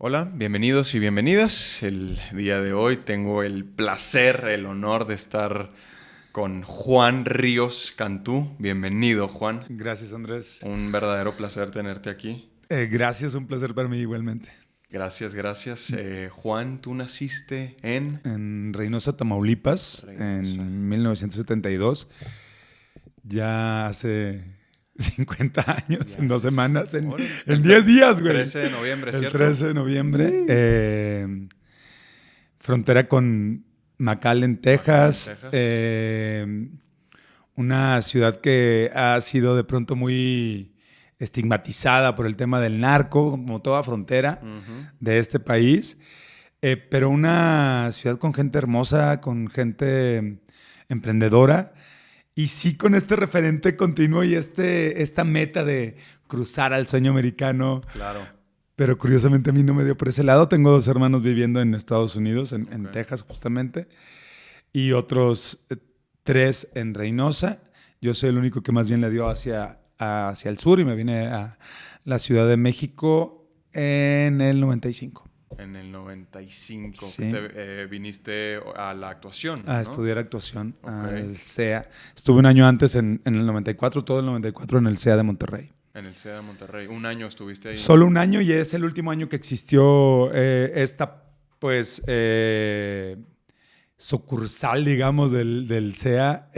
Hola, bienvenidos y bienvenidas. El día de hoy tengo el placer, el honor de estar con Juan Ríos Cantú. Bienvenido, Juan. Gracias, Andrés. Un verdadero placer tenerte aquí. Gracias, un placer para mí igualmente. Gracias, gracias. Juan, tú naciste en En Reynosa, Tamaulipas, Reynosa. en 1972. Ya hace 50 años, Ya en 2 haces- semanas, Órale. en 10 días, güey. 13 de noviembre, El ¿cierto? 13 de noviembre. Frontera con McAllen, Texas. Texas. Una ciudad que ha sido de pronto muy estigmatizada por el tema del narco, como toda frontera Ujú. de este país. Pero una ciudad con gente hermosa, con gente emprendedora. Y sí con este referente continuo y esta meta de cruzar al sueño americano. Claro. Pero curiosamente a mí no me dio por ese lado. Tengo 2 hermanos viviendo en Estados Unidos, en Ok. Texas justamente, y otros 3 en Reynosa. Yo soy el único que más bien le dio hacia el sur y me vine a la Ciudad de México en el 95 En el 95 Sí. viniste a la actuación, a ¿no? estudiar actuación Ok. al CEA. Estuve un año antes en el 94, todo el 94 en el CEA de Monterrey. En el CEA de Monterrey. Un año estuviste ahí. Solo un año y es el último año que existió esta, pues, sucursal, digamos, del CEA.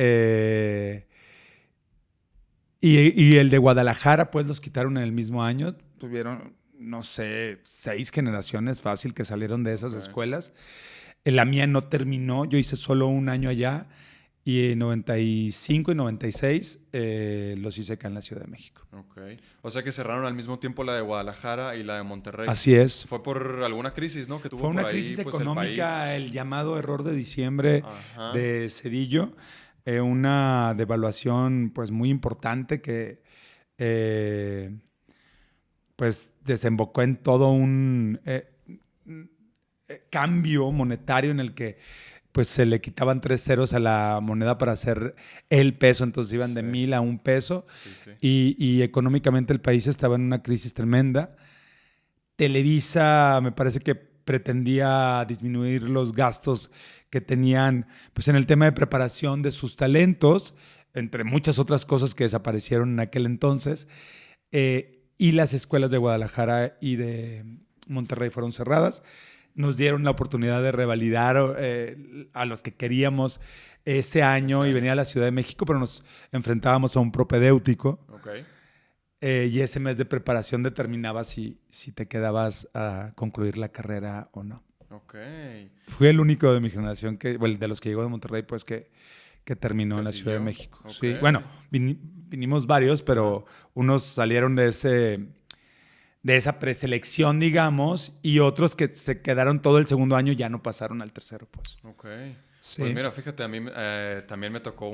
Y el de Guadalajara, pues, los quitaron en el mismo año. Tuvieron, no sé, 6 generaciones fácil que salieron de esas Ok. escuelas. La mía no terminó, yo hice solo un año allá. Y en 95 y 96 los hice acá en la Ciudad de México. Ok. O sea que cerraron al mismo tiempo la de Guadalajara y la de Monterrey. Así es. Fue por alguna crisis, ¿no? Que tuvo Fue una por ahí, crisis pues, el económica, país. el llamado error de diciembre Ajá. de Cedillo, una devaluación pues muy importante que eh, pues desembocó en todo un cambio monetario en el que pues se le quitaban 3 ceros a la moneda para hacer el peso, entonces iban de Sí. 1,000 a 1 peso Sí, sí. y económicamente el país estaba en una crisis tremenda. Televisa me parece que pretendía disminuir los gastos que tenían pues, en el tema de preparación de sus talentos, entre muchas otras cosas que desaparecieron en aquel entonces. Y las escuelas de Guadalajara y de Monterrey fueron cerradas. Nos dieron la oportunidad de revalidar a los que queríamos ese año y venir a la Ciudad de México, pero nos enfrentábamos a un propedéutico. Ok. Y ese mes de preparación determinaba si te quedabas a concluir la carrera o no. Ok. Fui el único de mi generación, bueno, de los que llegó de Monterrey, pues que terminó ¿Que en la Ciudad de siguió? México. Ok. Sí. Bueno, vinimos varios, pero unos salieron de esa preselección, digamos, y otros que se quedaron todo el segundo año ya no pasaron al tercero, pues. Ok. Sí. Pues mira, fíjate, a mí también me tocó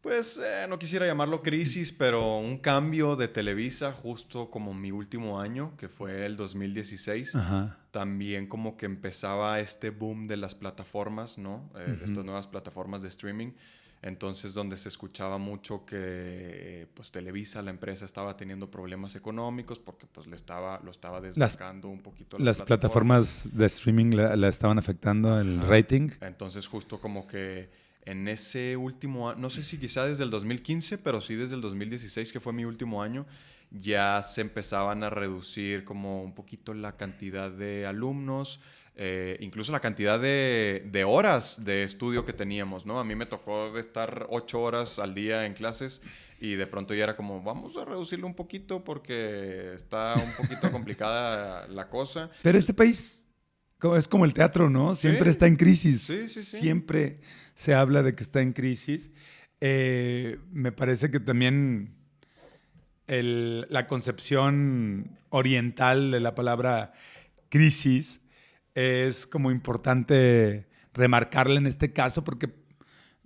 pues no quisiera llamarlo crisis, pero un cambio de Televisa justo como mi último año, que fue el 2016. Ajá. También como que empezaba este boom de las plataformas, ¿no? De estas nuevas plataformas de streaming. Entonces, donde se escuchaba mucho que pues Televisa, la empresa, estaba teniendo problemas económicos porque pues lo estaba desbancando un poquito Las plataformas de streaming la estaban afectando el Ajá. rating. Entonces, justo como que en ese último año, no sé si quizá desde el 2015, pero sí desde el 2016, que fue mi último año, ya se empezaban a reducir como un poquito la cantidad de alumnos, incluso la cantidad de horas de estudio que teníamos, ¿no? A mí me tocó de estar 8 horas al día en clases y de pronto ya era como, vamos a reducirlo un poquito porque está un poquito complicada la cosa. Pero este país es como el teatro, ¿no? Siempre Sí, está en crisis. sí, sí, sí. Siempre se habla de que está en crisis. Me parece que también la concepción oriental de la palabra crisis es como importante remarcarla en este caso porque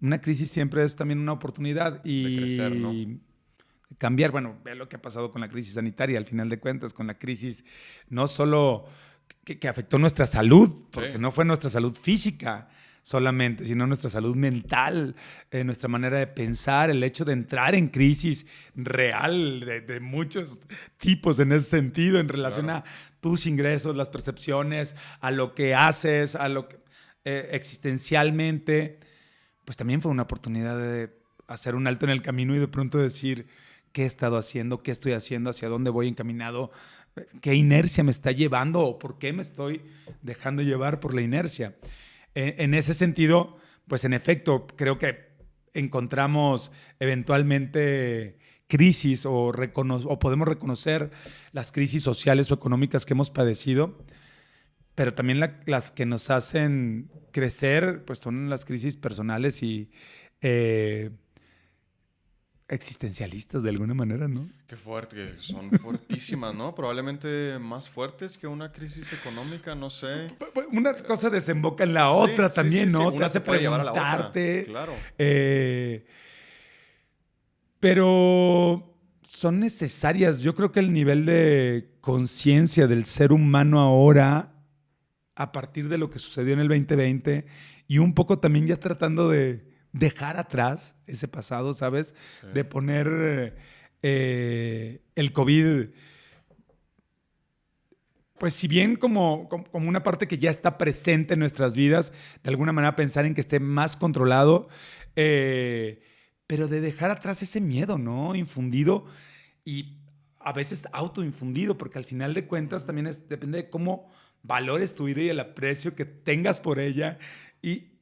una crisis siempre es también una oportunidad De crecer, ¿no? y cambiar. Bueno, ve lo que ha pasado con la crisis sanitaria, al final de cuentas, con la crisis no solo que afectó nuestra salud, porque Sí. no fue nuestra salud física, solamente, sino nuestra salud mental, nuestra manera de pensar, el hecho de entrar en crisis real de muchos tipos en ese sentido, en relación a tus ingresos, las percepciones, a lo que haces, a lo que existencialmente, pues también fue una oportunidad de hacer un alto en el camino y de pronto decir qué he estado haciendo, qué estoy haciendo, hacia dónde voy encaminado, qué inercia me está llevando o por qué me estoy dejando llevar por la inercia. En ese sentido, pues en efecto, creo que encontramos eventualmente crisis o podemos reconocer las crisis sociales o económicas que hemos padecido, pero también las que nos hacen crecer, pues son las crisis personales y existencialistas de alguna manera, ¿no? Qué fuerte, que son fuertísimas, ¿no? Probablemente más fuertes que una crisis económica, no sé. Una cosa desemboca en la otra también, ¿no? Una Te hace puede llevar a la otra, preguntarte. claro. Pero son necesarias. Yo creo que el nivel de conciencia del ser humano ahora, a partir de lo que sucedió en el 2020, y un poco también ya tratando de dejar atrás ese pasado, ¿sabes? Sí. De poner el COVID, pues si bien como una parte que ya está presente en nuestras vidas, de alguna manera pensar en que esté más controlado, pero de dejar atrás ese miedo, ¿no? Infundido y a veces autoinfundido, porque al final de cuentas también depende de cómo valores tu vida y el aprecio que tengas por ella y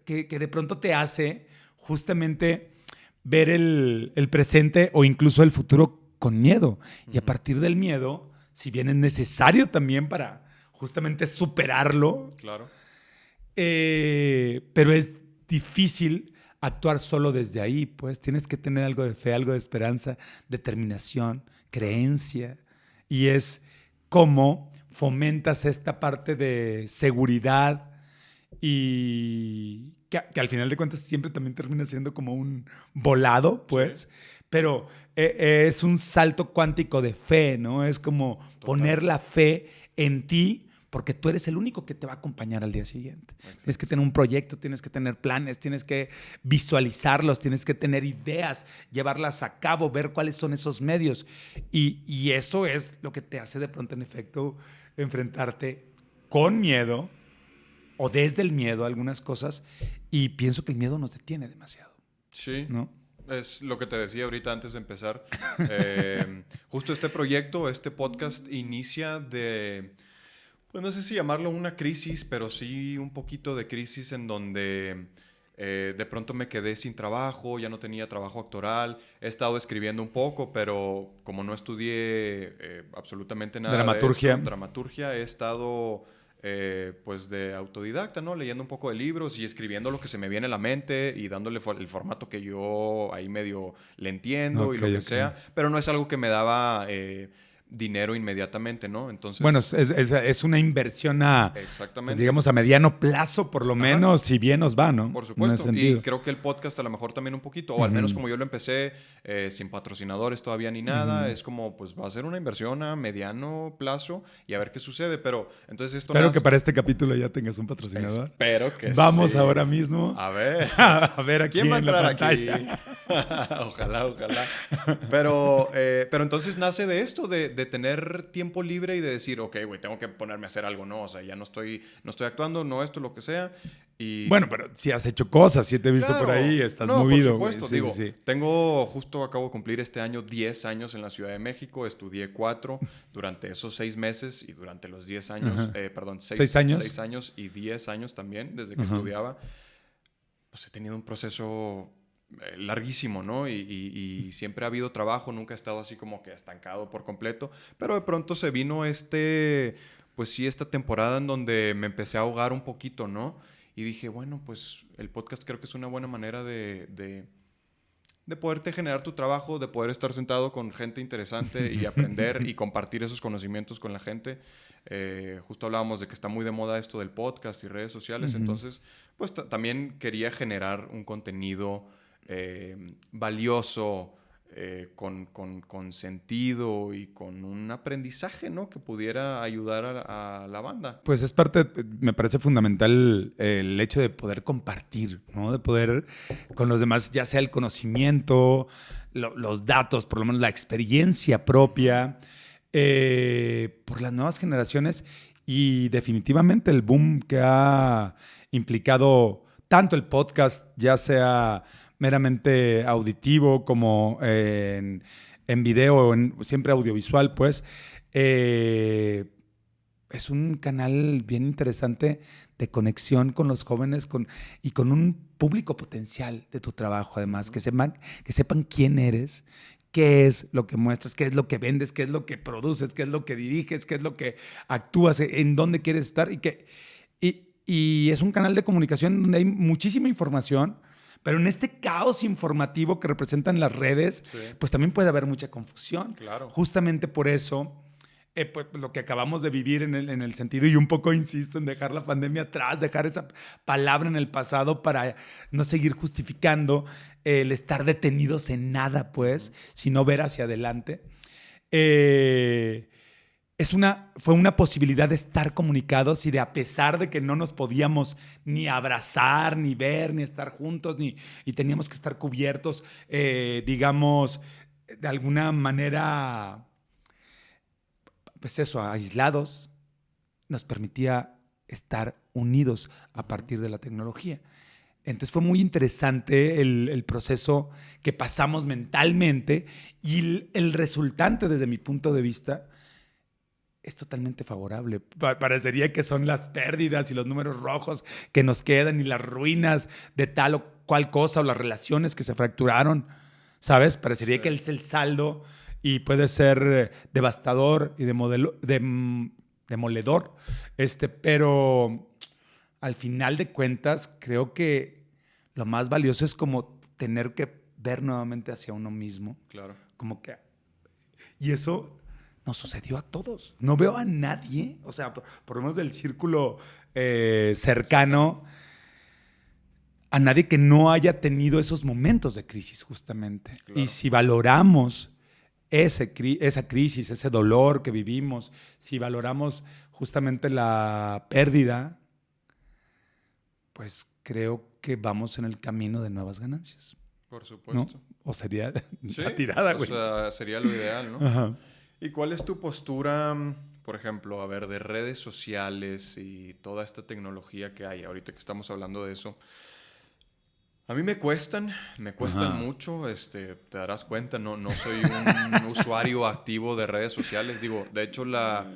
que de pronto te hace justamente ver el presente o incluso el futuro con miedo. Y a partir del miedo, si bien es necesario también para justamente superarlo, claro. Pero es difícil actuar solo desde ahí, pues tienes que tener algo de fe, algo de esperanza, determinación, creencia, y es cómo fomentas esta parte de seguridad y que al final de cuentas siempre también termina siendo como un volado, pues, sí. Pero es un salto cuántico de fe, ¿no? Es como poner la fe en ti, porque tú eres el único que te va a acompañar al día siguiente. Exacto. Tienes que tener un proyecto, tienes que tener planes, tienes que visualizarlos, tienes que tener ideas, llevarlas a cabo, ver cuáles son esos medios. Y eso es lo que te hace de pronto, en efecto, enfrentarte con miedo o desde el miedo a algunas cosas. Y pienso que el miedo nos detiene demasiado. Sí. ¿No? Es lo que te decía ahorita antes de empezar. Justo este proyecto, este podcast inicia de... Pues no sé si llamarlo una crisis, pero sí un poquito de crisis en donde de pronto me quedé sin trabajo, ya no tenía trabajo actoral, he estado escribiendo un poco, pero como no estudié absolutamente nada dramaturgia. de eso, dramaturgia, he estado pues de autodidacta, ¿no? Leyendo un poco de libros y escribiendo lo que se me viene a la mente y dándole el formato que yo ahí medio le entiendo y lo que sea, pero no es algo que me daba... dinero inmediatamente, ¿no? Entonces... Bueno, es una inversión exactamente. Pues digamos, a mediano plazo, por lo menos, si bien nos va, ¿no? Por supuesto. Y creo que el podcast a lo mejor también un poquito, o al menos como yo lo empecé, sin patrocinadores todavía ni nada, es como, pues va a ser una inversión a mediano plazo y a ver qué sucede, pero entonces esto... Espero que para este capítulo ya tengas un patrocinador. Espero que Vamos ahora mismo. A ver. A ver aquí ¿quién va a entrar aquí? Ojalá. Pero entonces nace de esto, de tener tiempo libre y de decir, ok, güey, tengo que ponerme a hacer algo, ¿no? O sea, ya no estoy actuando, no esto, lo que sea. Y... Bueno, pero si has hecho cosas, si te he visto por ahí, estás movido. Por supuesto, sí, digo, sí. acabo de cumplir este año 10 años en la Ciudad de México, estudié 4 durante esos 6 meses y durante los 10 años, 6 años. 6 años y 10 años también, desde que estudiaba, pues he tenido un proceso larguísimo, ¿no? Y siempre ha habido trabajo, nunca he estado así como que estancado por completo, pero de pronto se vino pues sí, esta temporada en donde me empecé a ahogar un poquito, ¿no? Y dije, bueno, pues el podcast creo que es una buena manera de poderte generar tu trabajo, de poder estar sentado con gente interesante y aprender y compartir esos conocimientos con la gente. Justo hablábamos de que está muy de moda esto del podcast y redes sociales, entonces pues también quería generar un contenido valioso con sentido y con un aprendizaje, ¿no? Que pudiera ayudar a la banda. Pues es parte, me parece fundamental el hecho de poder compartir, ¿no? De poder con los demás, ya sea el conocimiento, los datos, por lo menos la experiencia propia, por las nuevas generaciones y definitivamente el boom que ha implicado tanto el podcast, ya sea meramente auditivo como en video, siempre audiovisual, pues, es un canal bien interesante de conexión con los jóvenes y con un público potencial de tu trabajo, además, que sepan quién eres, qué es lo que muestras, qué es lo que vendes, qué es lo que produces, qué es lo que diriges, qué es lo que actúas, en dónde quieres estar. Y es un canal de comunicación donde hay muchísima información, pero en este caos informativo que representan las redes, sí, pues también puede haber mucha confusión. Claro. Justamente por eso, pues, lo que acabamos de vivir en el sentido, y un poco insisto en dejar la pandemia atrás, dejar esa palabra en el pasado para no seguir justificando el estar detenidos en nada, pues, sino ver hacia adelante. Fue una posibilidad de estar comunicados y de, a pesar de que no nos podíamos ni abrazar, ni ver, ni estar juntos, y teníamos que estar cubiertos, digamos, de alguna manera, pues eso, aislados, nos permitía estar unidos a partir de la tecnología. Entonces fue muy interesante el proceso que pasamos mentalmente, y el resultante, desde mi punto de vista, es totalmente favorable. Parecería que son las pérdidas y los números rojos que nos quedan y las ruinas de tal o cual cosa, o las relaciones que se fracturaron, ¿sabes? Parecería sí, que es el saldo, y puede ser devastador y demoledor, pero al final de cuentas creo que lo más valioso es como tener que ver nuevamente hacia uno mismo. Claro. Como que... Y eso nos sucedió a todos. No veo a nadie, o sea, por lo menos del círculo cercano, a nadie que no haya tenido esos momentos de crisis, justamente. Claro. Y si valoramos esa crisis, ese dolor que vivimos, si valoramos justamente la pérdida, pues creo que vamos en el camino de nuevas ganancias. Por supuesto. ¿No? O sería ¿sí? La tirada, güey. O sea, sería lo ideal, ¿no? Ajá. ¿Y cuál es tu postura, por ejemplo, a ver, de redes sociales y toda esta tecnología que hay ahorita que estamos hablando de eso? A mí me cuestan Ajá. mucho, te darás cuenta, no soy un usuario activo de redes sociales. Digo, de hecho, la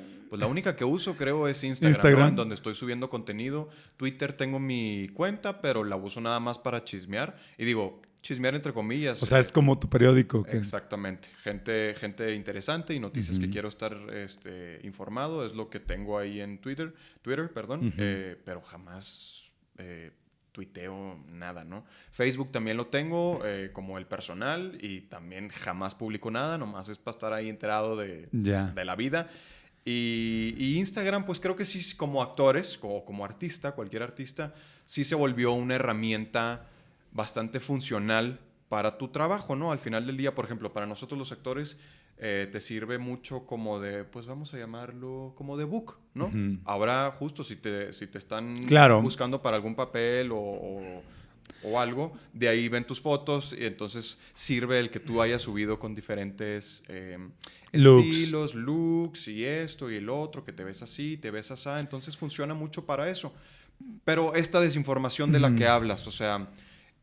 única que uso, creo, es Instagram. ¿No? En donde estoy subiendo contenido. Twitter tengo mi cuenta, pero la uso nada más para chismear. Y digo, chismear entre comillas. O sea, es como tu periódico. ¿Qué? Exactamente. Gente interesante y noticias que quiero estar informado. Es lo que tengo ahí en Twitter, perdón. Pero jamás... tuiteo nada, ¿no? Facebook también lo tengo como el personal, y también jamás publico nada, nomás es para estar ahí enterado de la vida. Y Instagram, pues creo que sí, como actores, como artista, cualquier artista, sí se volvió una herramienta bastante funcional para tu trabajo, ¿no? Al final del día, por ejemplo, para nosotros los actores, te sirve mucho como de, pues vamos a llamarlo como de book, ¿no? Uh-huh. Ahora, justo si te están buscando para algún papel o algo, de ahí ven tus fotos, y entonces sirve el que tú hayas subido con diferentes estilos, looks y esto y el otro, que te ves así, te ves así, entonces funciona mucho para eso. Pero esta desinformación de la que hablas, o sea,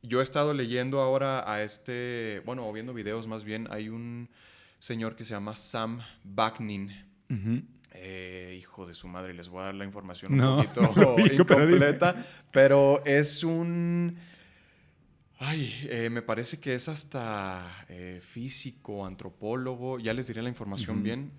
yo he estado leyendo ahora o viendo videos más bien, hay un señor que se llama Sam Vaknin. Hijo de su madre, les voy a dar la información un poquito incompleta, pero es un... me parece que es hasta físico, antropólogo, ya les diré la información bien.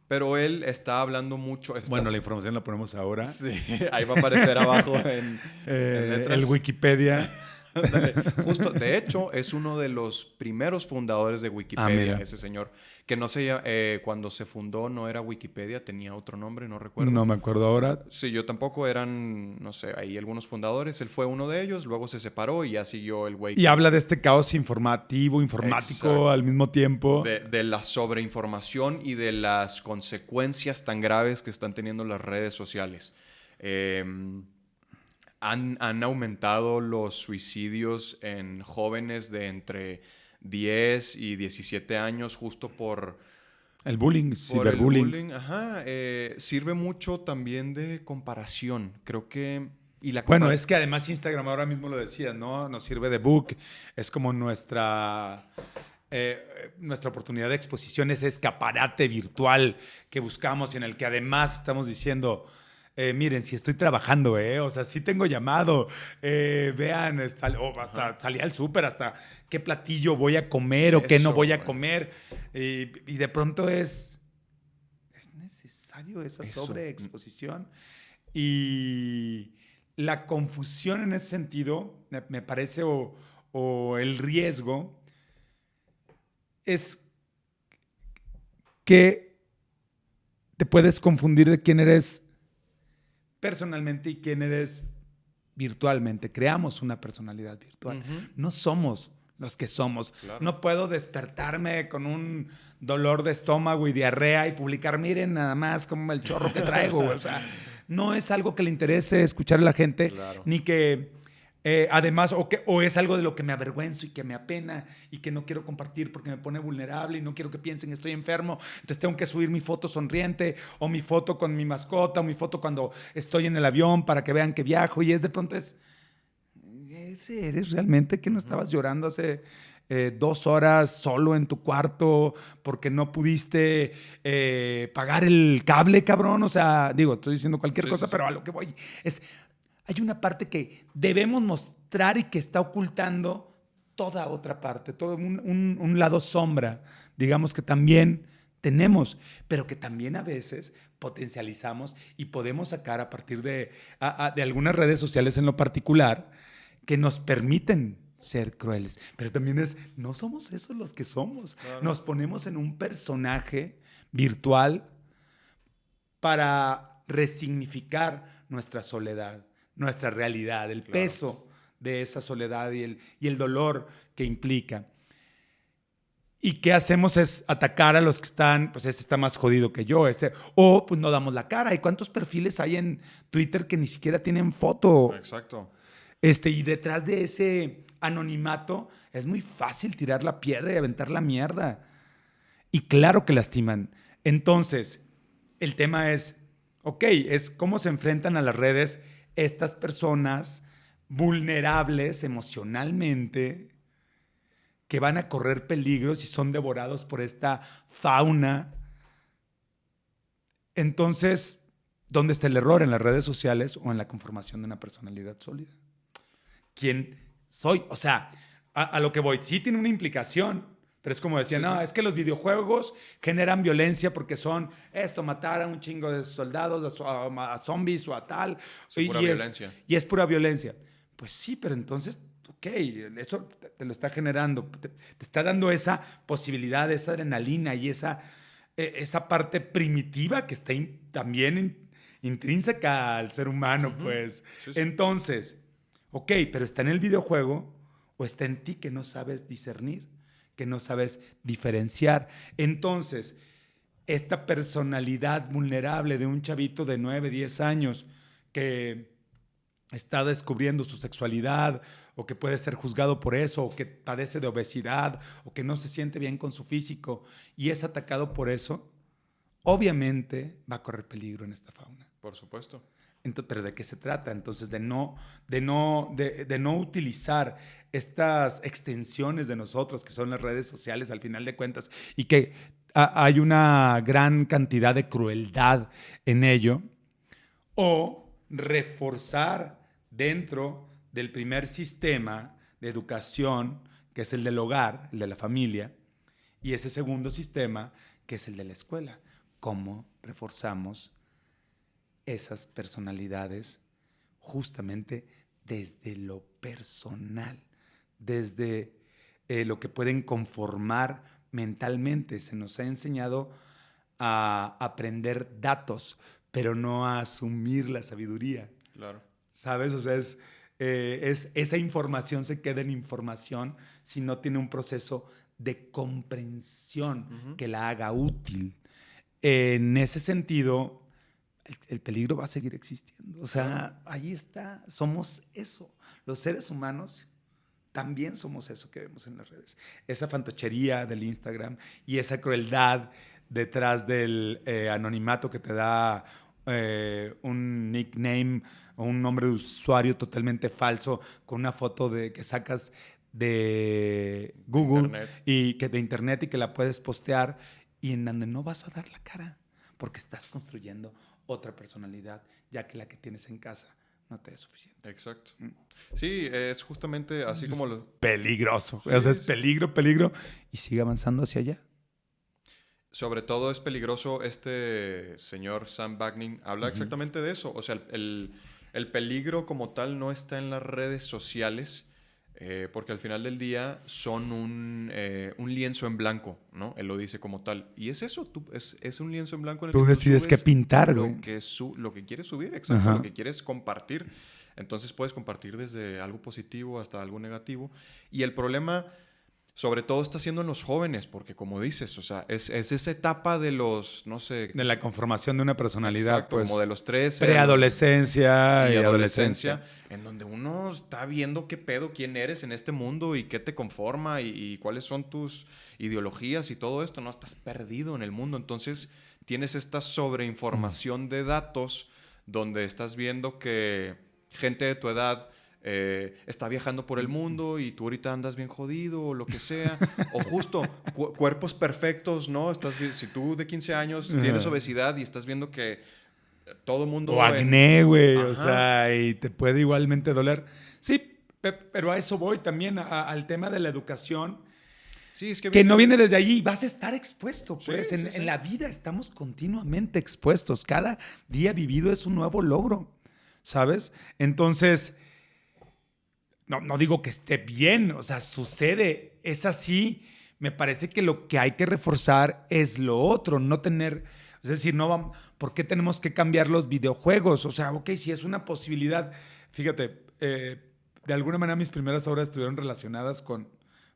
Pero él está hablando mucho... Bueno, la información la ponemos ahora. Sí, ahí va a aparecer abajo en letras. El Wikipedia. Ándale, justo, de hecho, es uno de los primeros fundadores de Wikipedia, Mira. ese señor. Que no sé, cuando se fundó no era Wikipedia, tenía otro nombre, no recuerdo. No me acuerdo ahora. Sí, yo tampoco, eran, no sé, ahí algunos fundadores. Él fue uno de ellos, luego se separó y ya siguió el güey Y que... habla de este caos informativo, informático Exacto. al mismo tiempo. De la sobreinformación y de las consecuencias tan graves que están teniendo las redes sociales. Eh, han aumentado los suicidios en jóvenes de entre 10 y 17 años justo El bullying, por el ciberbullying. bullying. Ajá, sirve mucho también de comparación. Creo que... Y la Bueno, es que además Instagram, ahora mismo lo decías, ¿no? Nos sirve de book. Es como nuestra oportunidad de exposición, ese escaparate virtual que buscamos y en el que además estamos diciendo, miren, si estoy trabajando, o sea, sí tengo llamado, vean, hasta salí al súper, hasta qué platillo voy a comer o qué no Eso, voy a güey. comer. Y de pronto es necesario esa Eso. sobreexposición. Y la confusión en ese sentido, me parece, o el riesgo, es que te puedes confundir de quién eres personalmente y quién eres virtualmente. Creamos una personalidad virtual. Ujú. No somos los que somos. Claro. No puedo despertarme con un dolor de estómago y diarrea y publicar, miren nada más como el chorro que traigo. O sea, no es algo que le interese escuchar a la gente, Claro. ni que además, o es algo de lo que me avergüenzo y que me apena y que no quiero compartir porque me pone vulnerable y no quiero que piensen que estoy enfermo. Entonces tengo que subir mi foto sonriente o mi foto con mi mascota o mi foto cuando estoy en el avión para que vean que viajo. Y es de pronto ¿ese eres realmente que no estabas llorando hace 2 horas solo en tu cuarto porque no pudiste pagar el cable, cabrón? O sea, digo, estoy diciendo cualquier Sí, cosa, sí, sí. pero a lo que voy es, hay una parte que debemos mostrar y que está ocultando toda otra parte, todo un lado sombra, digamos que también tenemos, pero que también a veces potencializamos y podemos sacar a partir de algunas redes sociales en lo particular que nos permiten ser crueles. Pero también no somos esos los que somos. Claro. Nos ponemos en un personaje virtual para resignificar nuestra soledad, nuestra realidad, el Claro. peso de esa soledad y el dolor que implica. ¿Y qué hacemos? Es atacar a los que están, pues ese está más jodido que yo, o pues no damos la cara. ¿Y cuántos perfiles hay en Twitter que ni siquiera tienen foto? Exacto. Y detrás de ese anonimato es muy fácil tirar la piedra y aventar la mierda. Y claro que lastiman. Entonces, el tema es, ok, es cómo se enfrentan a las redes estas personas vulnerables emocionalmente que van a correr peligros y son devorados por esta fauna. Entonces, ¿dónde está el error? ¿En las redes sociales o en la conformación de una personalidad sólida? ¿Quién soy? O sea, a lo que voy, sí tiene una implicación, pero es como decía, Sí, no, sí. es que los videojuegos generan violencia porque son matar a un chingo de soldados, a zombies o a tal. Es pura violencia. Y es pura violencia. Pues sí, pero entonces, ok, eso te lo está generando, te está dando esa posibilidad, esa adrenalina y esa parte primitiva que está también intrínseca al ser humano, Ujú. pues. Sí, sí. Entonces, ok, pero está en el videojuego o está en ti que no sabes discernir, que no sabes diferenciar. Entonces, esta personalidad vulnerable de un chavito de 9, 10 años que está descubriendo su sexualidad o que puede ser juzgado por eso o que padece de obesidad o que no se siente bien con su físico y es atacado por eso, obviamente va a correr peligro en esta fauna. Por supuesto. Entonces, ¿pero de qué se trata? Entonces, de no utilizar estas extensiones de nosotros, que son las redes sociales al final de cuentas, y que hay una gran cantidad de crueldad en ello, o reforzar dentro del primer sistema de educación, que es el del hogar, el de la familia, y ese segundo sistema, que es el de la escuela. ¿Cómo reforzamos esas personalidades justamente desde lo personal, desde lo que pueden conformar mentalmente. Se nos ha enseñado a aprender datos, pero no a asumir la sabiduría. Claro. ¿Sabes? O sea, esa información se queda en información si no tiene un proceso de comprensión que la haga útil. En ese sentido, el peligro va a seguir existiendo. O sea, ahí está, somos eso. Los seres humanos también somos eso que vemos en las redes. Esa fantochería del Instagram y esa crueldad detrás del anonimato que te da un nickname o un nombre de usuario totalmente falso con una foto que sacas de Google de internet y que la puedes postear y en donde no vas a dar la cara porque estás construyendo otra personalidad, ya que la que tienes en casa no te es suficiente. Exacto. Sí, es justamente así como lo... Peligroso. Sí, o sea, es peligro y sigue avanzando hacia allá. Sobre todo es peligroso este señor Sam Bagnin. Habla exactamente de eso. O sea, el peligro como tal no está en las redes sociales, porque al final del día son un lienzo en blanco, ¿no? Él lo dice como tal. Y es eso, es un lienzo en blanco en el tú que decides tú qué subes pintar, lo güey. lo que quieres subir, exacto, lo que quieres compartir. Entonces puedes compartir desde algo positivo hasta algo negativo. Y el problema, sobre todo, está siendo en los jóvenes, porque como dices, o sea, es esa etapa de los, no sé... De la conformación de una personalidad, exacto, pues. como de los 13 Preadolescencia y adolescencia, adolescencia. en donde uno está viendo qué pedo, quién eres en este mundo y qué te conforma y cuáles son tus ideologías y todo esto, ¿no? Estás perdido en el mundo. Entonces tienes esta sobreinformación de datos donde estás viendo que gente de tu edad está viajando por el mundo y tú ahorita andas bien jodido o lo que sea. O justo cuerpos perfectos, ¿no? Si tú de 15 años tienes obesidad y estás viendo que todo mundo... O acné, güey. Ajá. O sea, y te puede igualmente doler. Sí, pero a eso voy también, al tema de la educación. Sí, es que no viene desde allí. Vas a estar expuesto, pues. Sí, En la vida estamos continuamente expuestos. Cada día vivido es un nuevo logro, ¿sabes? Entonces... No digo que esté bien, o sea, sucede, es así. Me parece que lo que hay que reforzar es lo otro, no tener, es decir, no vamos, ¿por qué tenemos que cambiar los videojuegos? O sea, ok, si es una posibilidad, fíjate, de alguna manera mis primeras obras estuvieron relacionadas con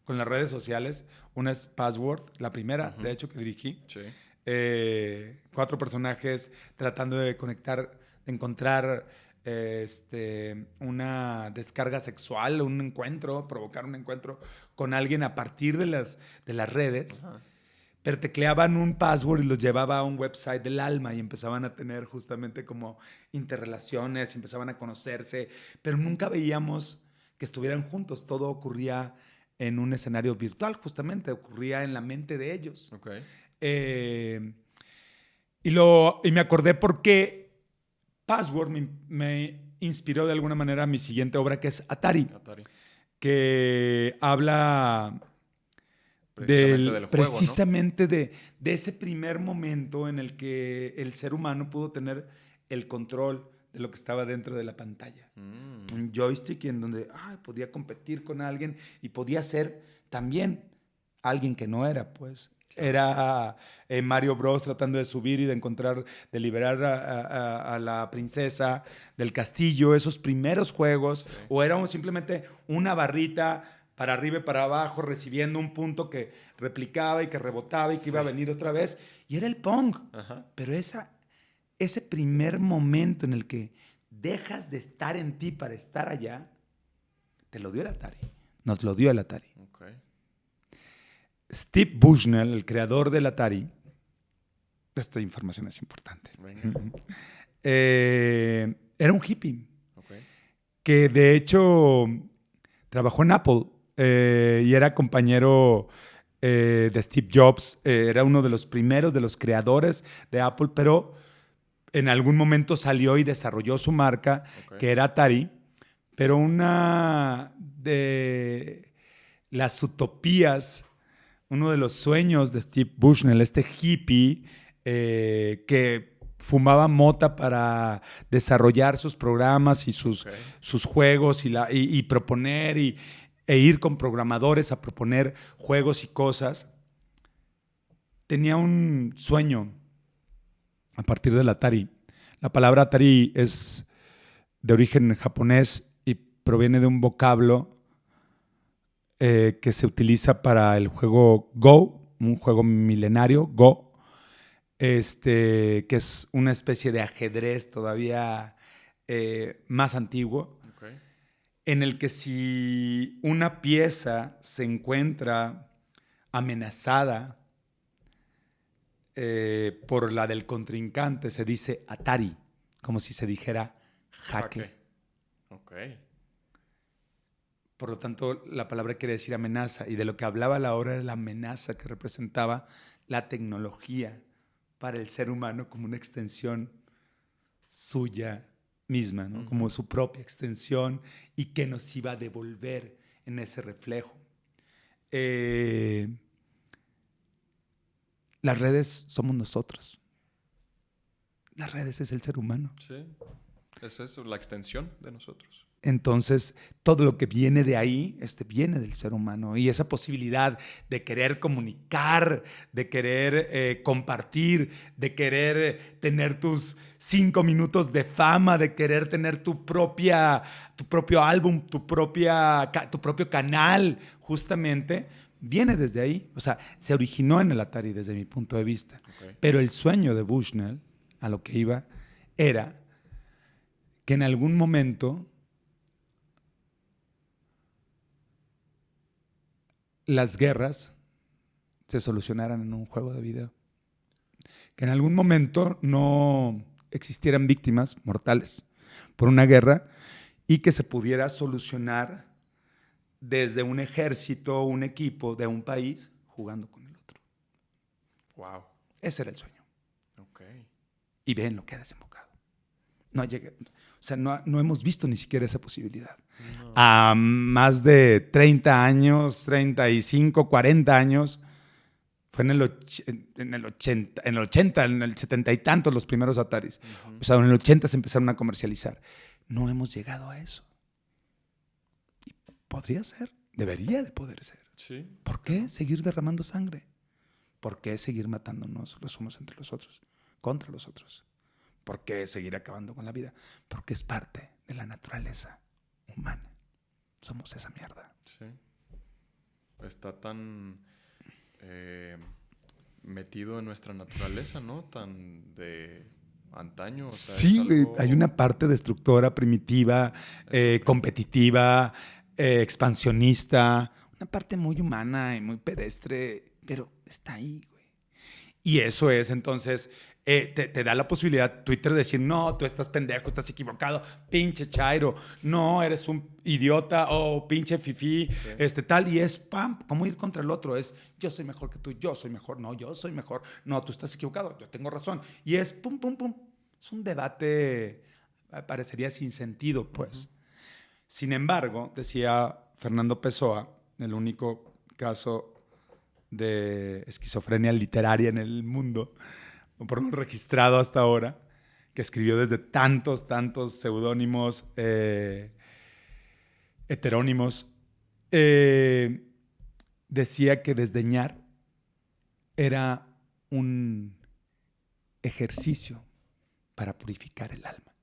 las redes sociales. Una es Password, la primera, de hecho, que dirigí. Sí. 4 personajes tratando de conectar, de encontrar una descarga sexual, un encuentro, provocar un encuentro con alguien a partir de las redes. Ajá. Pero tecleaban un password y los llevaba a un website del alma y empezaban a tener justamente como interrelaciones, empezaban a conocerse, pero nunca veíamos que estuvieran juntos. Todo ocurría en un escenario virtual, justamente, ocurría en la mente de ellos. Okay. Y me acordé porque Password me inspiró de alguna manera a mi siguiente obra, que es Atari. Que habla precisamente del juego, ¿no? de ese primer momento en el que el ser humano pudo tener el control de lo que estaba dentro de la pantalla. Un joystick en donde podía competir con alguien y podía ser también alguien que no era, pues. Era Mario Bros tratando de subir y de encontrar, de liberar a la princesa del castillo, esos primeros juegos, sí. O era simplemente una barrita para arriba y para abajo, recibiendo un punto que replicaba y que rebotaba y que iba a venir otra vez. Y era el Pong. Ajá. Pero ese primer momento en el que dejas de estar en ti para estar allá, te lo dio el Atari. Nos lo dio el Atari. Okay. Steve Bushnell, el creador del Atari, esta información es importante, era un hippie, okay, que de hecho trabajó en Apple y era compañero de Steve Jobs, era uno de los primeros, de los creadores de Apple, pero en algún momento salió y desarrolló su marca, okay, que era Atari, pero una de las utopías, uno de los sueños de Steve Bushnell, este hippie que fumaba mota para desarrollar sus programas y sus juegos y proponer e ir con programadores a proponer juegos y cosas. Tenía un sueño a partir del Atari. La palabra Atari es de origen japonés y proviene de un vocablo que se utiliza para el juego Go, un juego milenario, Go, que es una especie de ajedrez todavía más antiguo, en el que si una pieza se encuentra amenazada por la del contrincante, se dice Atari, como si se dijera jaque. Por lo tanto, la palabra quiere decir amenaza, y de lo que hablaba a la hora era la amenaza que representaba la tecnología para el ser humano como una extensión suya misma, ¿no? Como su propia extensión, y que nos iba a devolver en ese reflejo. Las redes somos nosotros. Las redes es el ser humano. Sí, es eso, la extensión de nosotros. Entonces, todo lo que viene de ahí, viene del ser humano. Y esa posibilidad de querer comunicar, de querer compartir, de querer tener tus 5 minutos de fama, de querer tener tu propio álbum, tu propio canal, justamente, viene desde ahí. O sea, se originó en el Atari desde mi punto de vista. Pero el sueño de Bushnell, a lo que iba, era que en algún momento las guerras se solucionaran en un juego de video. Que en algún momento no existieran víctimas mortales por una guerra y que se pudiera solucionar desde un ejército, un equipo de un país jugando con el otro. Wow. Ese era el sueño. Okay. Y ven lo que ha desembocado. No hemos visto ni siquiera esa posibilidad. No. A más de 30 años, 35, 40 años, fue en el 80, en el 70 y tantos los primeros Ataris. O sea, en el 80 se empezaron a comercializar. No hemos llegado a eso. Y podría ser, debería de poder ser. Sí. ¿Por qué seguir derramando sangre? ¿Por qué seguir matándonos los unos entre los otros, contra los otros? ¿Por qué seguir acabando con la vida? Porque es parte de la naturaleza humana. Somos esa mierda. Sí. Está tan metido en nuestra naturaleza, ¿no? Tan de antaño. O sea, sí, hay una parte destructora, primitiva, competitiva, expansionista, una parte muy humana y muy pedestre, pero está ahí, güey. Y eso es, entonces, te da la posibilidad Twitter de decir, no, tú estás pendejo, estás equivocado, pinche chairo, no, eres un idiota, o pinche fifí, tal, y es, pam, ¿cómo ir contra el otro? Es, yo soy mejor que tú, yo soy mejor, no, yo soy mejor, no, tú estás equivocado, yo tengo razón, y es pum, pum, pum. Es un debate, parecería sin sentido, pues. Sin embargo, decía Fernando Pessoa, el único caso de esquizofrenia literaria en el mundo, o por lo menos registrado hasta ahora, que escribió desde tantos seudónimos, heterónimos, decía que desdeñar era un ejercicio para purificar el alma.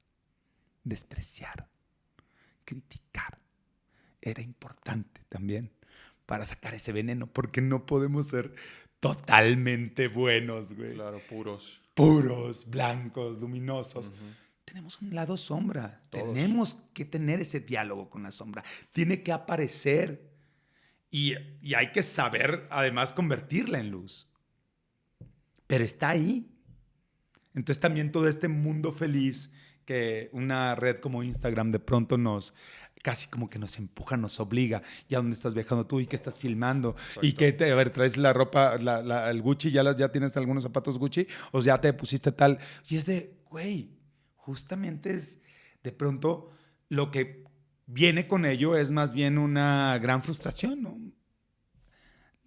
Despreciar, criticar, era importante también para sacar ese veneno, porque no podemos ser totalmente buenos, güey. Claro, puros. Puros, blancos, luminosos. Tenemos un lado sombra. Todos. Tenemos que tener ese diálogo con la sombra. Tiene que aparecer. Y hay que saber, además, convertirla en luz. Pero está ahí. Entonces también todo este mundo feliz que una red como Instagram de pronto casi como que nos empuja, nos obliga. ¿Ya dónde estás viajando tú? ¿Y qué estás filmando? Exacto. ¿Y qué traes la ropa, el Gucci? ¿Ya tienes algunos zapatos Gucci? ¿O ya te pusiste tal? Y es de, güey, justamente es de pronto lo que viene con ello es más bien una gran frustración, ¿no?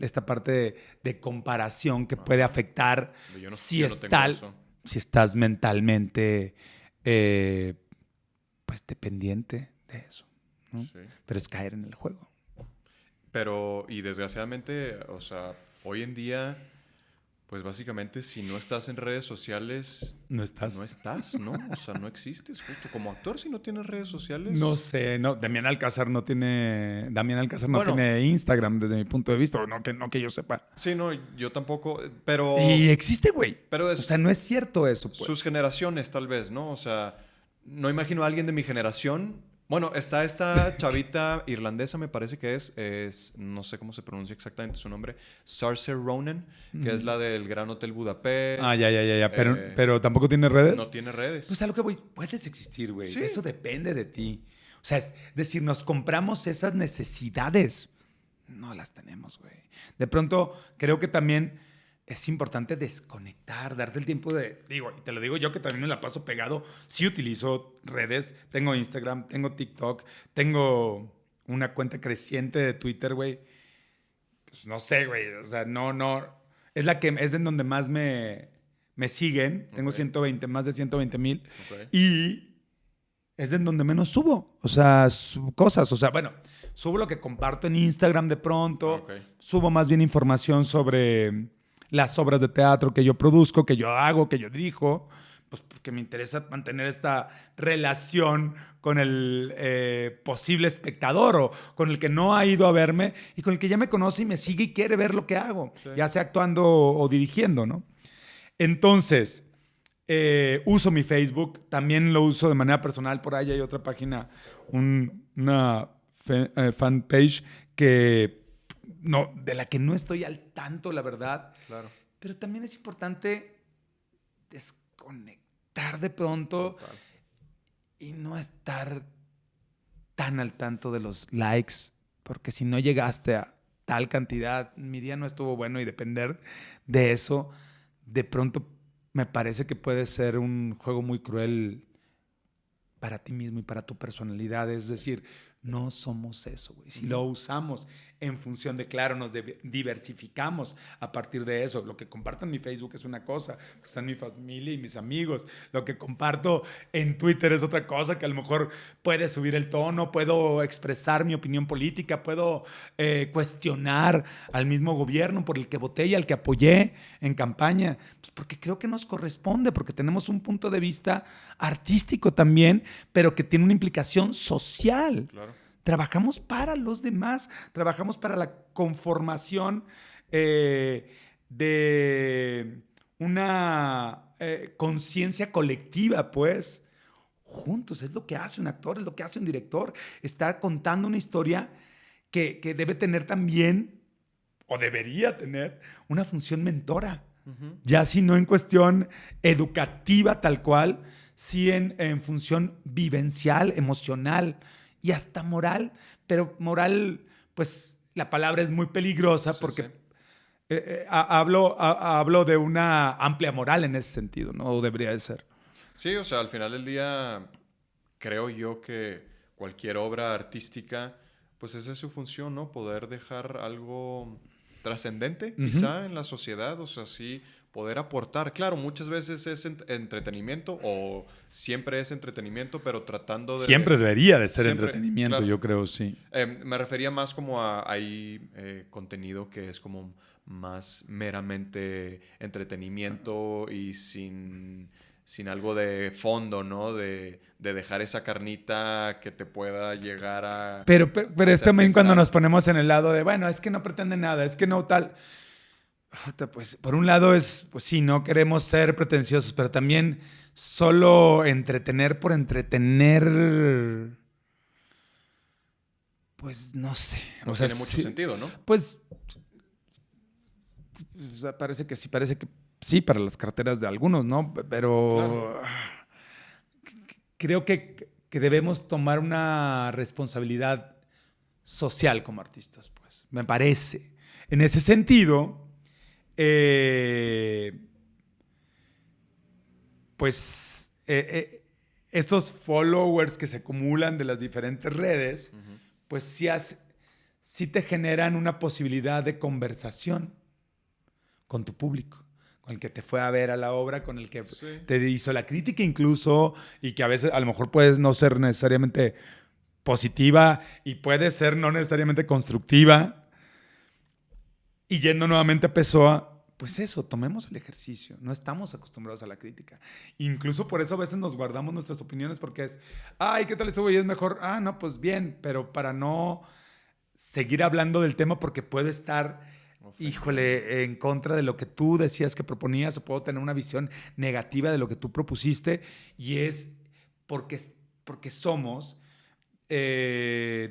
Esta parte de comparación que puede afectar si es tal. Eso. si estás mentalmente pues dependiente de eso, ¿no? Sí. Pero es caer en el juego. Pero, y desgraciadamente, o sea, hoy en día, pues básicamente si no estás en redes sociales, No estás. no estás, ¿no? O sea, no existes justo. Como actor, si no tienes redes sociales. No sé, no, Damián Alcázar no tiene Bueno. Instagram desde mi punto de vista, no que yo sepa. Sí, no, yo tampoco, pero... Y existe, güey. Pero O sea, no es cierto eso, pues. sus generaciones, tal vez, ¿no? O sea, no imagino a alguien de mi generación. Bueno, está esta chavita irlandesa, me parece que es, no sé cómo se pronuncia exactamente su nombre, Saoirse Ronan, que es la del Gran Hotel Budapest. Ya. Pero tampoco tiene redes. No tiene redes. Pues a lo que voy, puedes existir, güey. Sí. Eso depende de ti. O sea, es decir, nos compramos esas necesidades. No las tenemos, güey. De pronto, creo que también es importante desconectar, darte el tiempo de... Digo, y te lo digo yo que también me la paso pegado. Sí utilizo redes. Tengo Instagram, tengo TikTok, tengo una cuenta creciente de Twitter, güey. Pues no sé, güey. O sea, no. Es en donde más me siguen. Tengo Ok. más de 120,000. Ok. Y es en donde menos subo. O sea, cosas. O sea, bueno, subo lo que comparto en Instagram de pronto. Ok. Subo más bien información sobre las obras de teatro que yo produzco, que yo hago, que yo dirijo. Pues porque me interesa mantener esta relación con el posible espectador o con el que no ha ido a verme y con el que ya me conoce y me sigue y quiere ver lo que hago, Sí. ya sea actuando o dirigiendo, ¿no? Entonces, uso mi Facebook, también lo uso de manera personal. Por ahí hay otra página, una fanpage de la que no estoy al tanto, la verdad. Claro. Pero también es importante desconectar de pronto Total. y no estar tan al tanto de los likes, porque si no llegaste a tal cantidad, mi día no estuvo bueno y depender de eso, de pronto me parece que puede ser un juego muy cruel para ti mismo y para tu personalidad. Es decir, no somos eso, güey. Si lo usamos en función de, claro, nos diversificamos a partir de eso. Lo que comparto en mi Facebook es una cosa, lo que está en mi familia y mis amigos. Lo que comparto en Twitter es otra cosa, que a lo mejor puede subir el tono, puedo expresar mi opinión política, puedo cuestionar al mismo gobierno por el que voté y al que apoyé en campaña. Pues porque creo que nos corresponde, porque tenemos un punto de vista artístico también, pero que tiene una implicación social. Claro. Trabajamos para los demás, trabajamos para la conformación de una conciencia colectiva, pues, juntos. Es lo que hace un actor, es lo que hace un director. Está contando una historia que debe tener también, o debería tener, una función mentora. Ya si no en cuestión educativa tal cual, sí en función vivencial, emocional y hasta moral. Pero moral, pues la palabra es muy peligrosa Sí, porque sí. hablo de una amplia moral en ese sentido, ¿no? O debería de ser. Sí, o sea, al final del día creo yo que cualquier obra artística, pues esa es su función, ¿no? Poder dejar algo trascendente, quizá, en la sociedad, o sea, sí, poder aportar. Claro, muchas veces es entretenimiento o siempre es entretenimiento, pero tratando de... Siempre debería de ser Siempre, entretenimiento, claro. yo creo, sí. Me refería más como a hay contenido que es como más meramente entretenimiento y sin algo de fondo, ¿no? De dejar esa carnita que te pueda llegar a Pero es hacer también cuando pensar. nos ponemos en el lado de, bueno, es que no pretende nada, es que no tal. Pues por un lado es, pues sí, no queremos ser pretenciosos, pero también solo entretener por entretener, pues no sé. No O sea, tiene mucho sentido, ¿no? pues o sea, parece que sí para las carteras de algunos, ¿no? Claro. Pero creo que debemos tomar una responsabilidad social como artistas, pues, me parece. En ese sentido, pues estos followers que se acumulan de las diferentes redes, pues sí te generan una posibilidad de conversación con tu público, con el que te fue a ver a la obra, con el que Sí. te hizo la crítica incluso, y que a veces a lo mejor puedes no ser necesariamente positiva y puede ser no necesariamente constructiva. Y yendo nuevamente a Pessoa, pues eso, tomemos el ejercicio. No estamos acostumbrados a la crítica. Incluso por eso a veces nos guardamos nuestras opiniones porque es, ay, ¿qué tal estuvo? Y es mejor, ah, no, pues bien, pero para no seguir hablando del tema porque puede estar, híjole, en contra de lo que tú decías que proponías o puedo tener una visión negativa de lo que tú propusiste y es porque somos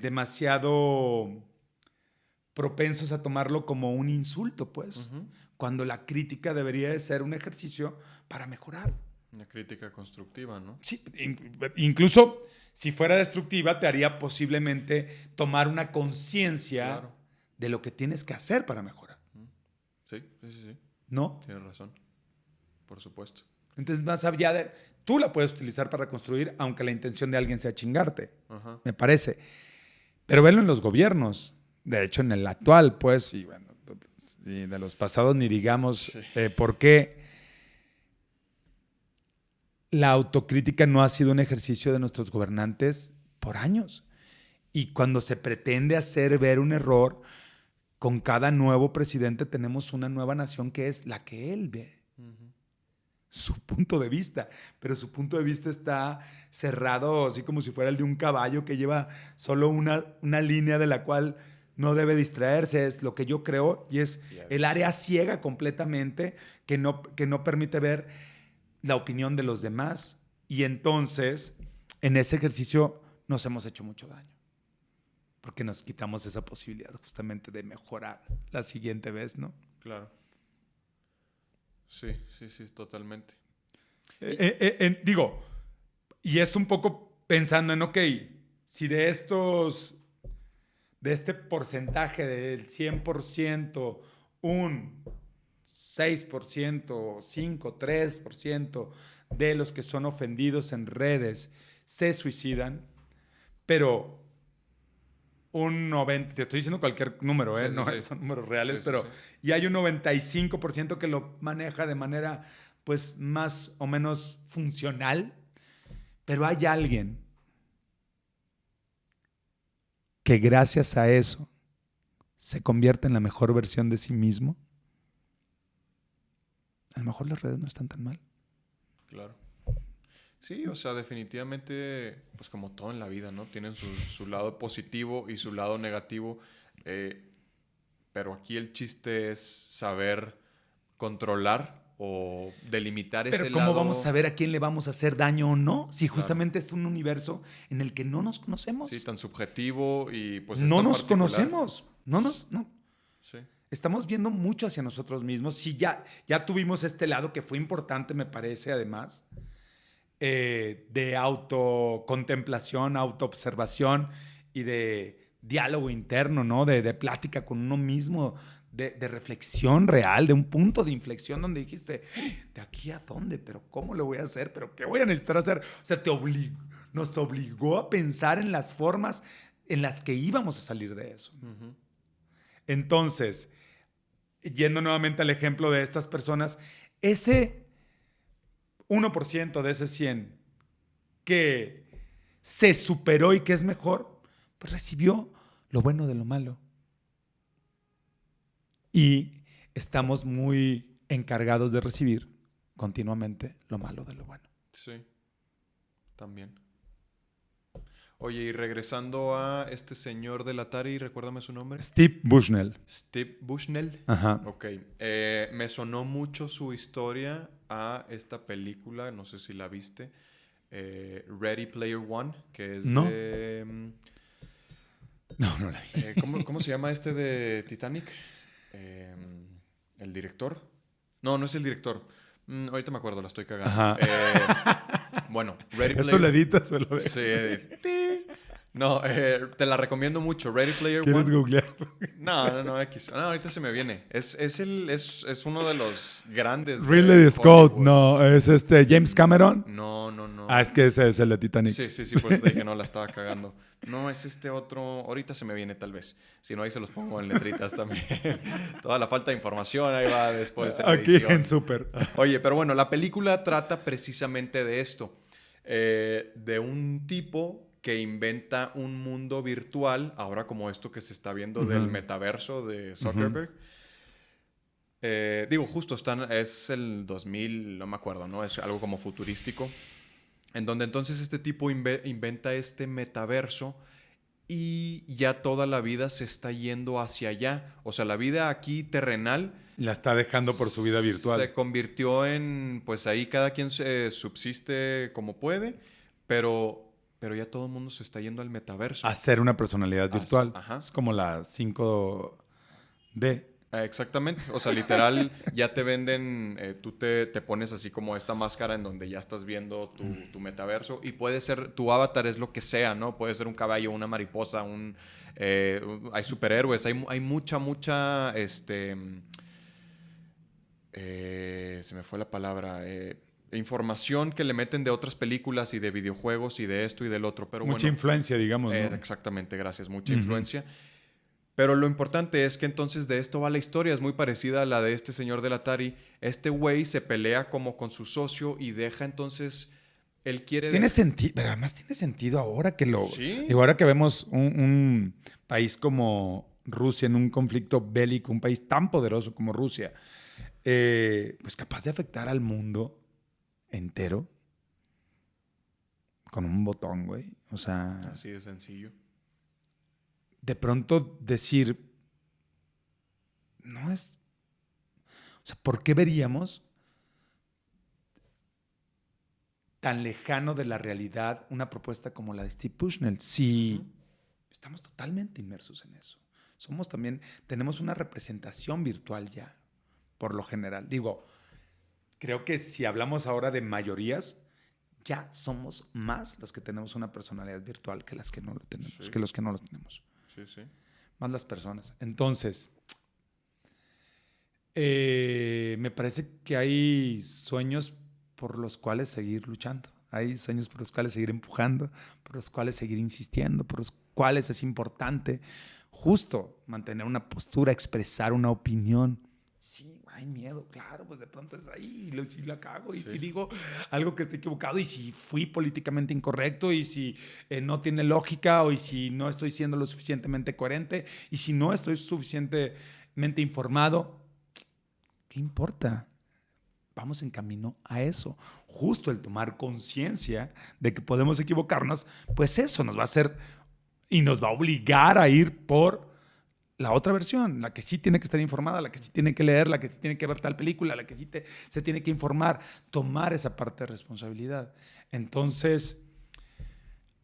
demasiado propensos a tomarlo como un insulto, pues, cuando la crítica debería de ser un ejercicio para mejorar. Una crítica constructiva, ¿no? Sí, incluso si fuera destructiva, te haría posiblemente tomar una conciencia de lo que tienes que hacer para mejorar. Sí, sí, sí, sí. ¿No? Tienes razón. Por supuesto. Entonces, más allá de... Tú la puedes utilizar para construir, aunque la intención de alguien sea chingarte, me parece. Pero velo en los gobiernos. De hecho, en el actual, pues, y bueno, y de los pasados ni digamos por qué la autocrítica no ha sido un ejercicio de nuestros gobernantes por años. Y cuando se pretende hacer ver un error, con cada nuevo presidente tenemos una nueva nación que es la que él ve. Su punto de vista, pero su punto de vista está cerrado, así como si fuera el de un caballo que lleva solo una línea de la cual no debe distraerse, es lo que yo creo, y es el área ciega completamente que no permite ver la opinión de los demás. Y entonces, en ese ejercicio nos hemos hecho mucho daño, porque nos quitamos esa posibilidad justamente de mejorar la siguiente vez, ¿no? Claro. Sí, sí, sí, totalmente. Digo, y esto un poco pensando en, ok, si de este porcentaje del 100%, un 6%, 5, 3% de los que son ofendidos en redes se suicidan, pero un 90%, te estoy diciendo cualquier número, no son números reales, pero y hay un 95% que lo maneja de manera pues más o menos funcional, pero hay alguien que gracias a eso se convierte en la mejor versión de sí mismo. A lo mejor las redes no están tan mal. Claro. Sí, o sea, definitivamente, pues como todo en la vida, ¿no? Tienen su lado positivo y su lado negativo. Pero aquí el chiste es saber controlar o delimitar ese lado. Pero ¿cómo vamos a saber a quién le vamos a hacer daño o no? Si justamente es un universo en el que no nos conocemos. Sí, tan subjetivo y pues no nos conocemos. No. Sí. Estamos viendo mucho hacia nosotros mismos. Sí, ya tuvimos este lado que fue importante, me parece, además, de autocontemplación, autoobservación y de diálogo interno, ¿no? De plática con uno mismo, de reflexión real, de un punto de inflexión donde dijiste, ¿de aquí a dónde? ¿Pero cómo lo voy a hacer? ¿Pero qué voy a necesitar hacer? O sea, nos obligó a pensar en las formas en las que íbamos a salir de eso. Entonces, yendo nuevamente al ejemplo de estas personas, ese 1% de ese 100 que se superó y que es mejor, pues recibió lo bueno de lo malo. Y estamos muy encargados de recibir continuamente lo malo de lo bueno. Sí, también. Oye, y regresando a este señor del Atari, recuérdame su nombre. Steve Bushnell. Steve Bushnell. Ajá. Ok. Me sonó mucho su historia a esta película, no sé si la viste, Ready Player One, que es de... No la vi. ¿Cómo se llama este de Titanic? ¿El director? No es el director. Ahorita me acuerdo, la estoy cagando. Ajá. Bueno, Ready Player... ¿Esto lo editas o lo ves? Sí. No, te la recomiendo mucho. Ready Player ¿Quieres One. googlear? No, X. No, ahorita se me viene. Es uno de los grandes Ridley de Scott, Hollywood. no, es James Cameron. No. Es que ese es el de Titanic. Sí, por eso te dije, no, la estaba cagando. No, es este otro. Ahorita se me viene, tal vez. Si no, ahí se los pongo en letritas también. Toda la falta de información ahí va después en la Aquí edición. en Super. Oye, pero bueno, la película trata precisamente de esto. De un tipo que inventa un mundo virtual, ahora como esto que se está viendo del metaverso de Zuckerberg. Digo, justo es el 2000, no me acuerdo, ¿no? Es algo como futurístico. En donde entonces este tipo inventa este metaverso y ya toda la vida se está yendo hacia allá. O sea, la vida aquí terrenal La está dejando por su vida virtual. se convirtió en, pues ahí cada quien se subsiste como puede, pero ya todo el mundo se está yendo al metaverso. Hacer una personalidad virtual. Ajá. Es como la 5D. Exactamente, o sea, literal, ya te venden, tú te pones así como esta máscara en donde ya estás viendo tu metaverso y puede ser, tu avatar es lo que sea, ¿no? Puede ser un caballo, una mariposa, hay superhéroes, hay mucha, se me fue la palabra, información que le meten de otras películas y de videojuegos y de esto y del otro, pero Mucha bueno, influencia, digamos, ¿no? exactamente, gracias, mucha influencia. Pero lo importante es que entonces de esto va la historia. Es muy parecida a la de este señor del Atari. Este güey se pelea como con su socio y deja entonces... Él quiere... Tiene sentido, pero además tiene sentido ahora que Sí. Digo, ahora que vemos un país como Rusia en un conflicto bélico, un país tan poderoso como Rusia, pues capaz de afectar al mundo entero con un botón, güey. O sea, Así de sencillo. de pronto decir, no es... O sea, ¿por qué veríamos tan lejano de la realidad una propuesta como la de Steve Bushnell? Si estamos totalmente inmersos en eso. Tenemos una representación virtual ya, por lo general. Digo, creo que si hablamos ahora de mayorías, ya somos más los que tenemos una personalidad virtual que las que no lo tenemos, Sí. que los que no lo tenemos. Sí. Más las personas. Entonces, me parece que hay sueños por los cuales seguir luchando. Hay sueños por los cuales seguir empujando, por los cuales seguir insistiendo, por los cuales es importante justo mantener una postura, expresar una opinión. Sí, hay miedo, claro, pues de pronto es ahí y si la cago y si digo algo que esté equivocado y si fui políticamente incorrecto y si no tiene lógica o y si no estoy siendo lo suficientemente coherente y si no estoy suficientemente informado. ¿Qué importa? Vamos en camino a eso. Justo el tomar conciencia de que podemos equivocarnos, pues eso nos va a hacer y nos va a obligar a ir por la otra versión, la que sí tiene que estar informada, la que sí tiene que leer, la que sí tiene que ver tal película, la que sí se tiene que informar, tomar esa parte de responsabilidad. Entonces,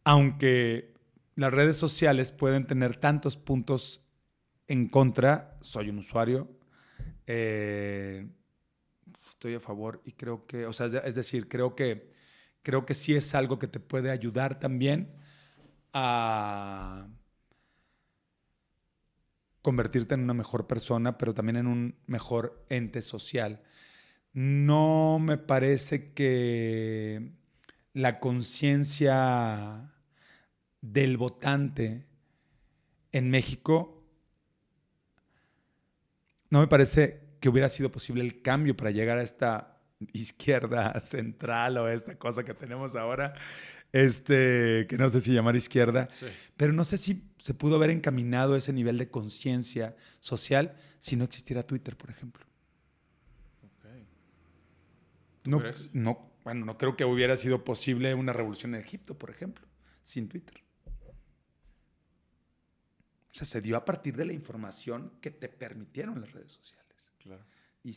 aunque las redes sociales pueden tener tantos puntos en contra, soy un usuario, estoy a favor y creo que, o sea, es decir, creo que sí es algo que te puede ayudar también a convertirte en una mejor persona, pero también en un mejor ente social. No me parece que la conciencia del votante en México, no me parece que hubiera sido posible el cambio para llegar a esta izquierda central o esta cosa que tenemos ahora, que no sé si llamar izquierda, Sí. pero no sé si se pudo haber encaminado ese nivel de conciencia social si no existiera Twitter, por ejemplo. Okay. No, crees? bueno, no creo que hubiera sido posible una revolución en Egipto, por ejemplo, sin Twitter. O sea, se dio a partir de la información que te permitieron las redes sociales. Claro. Y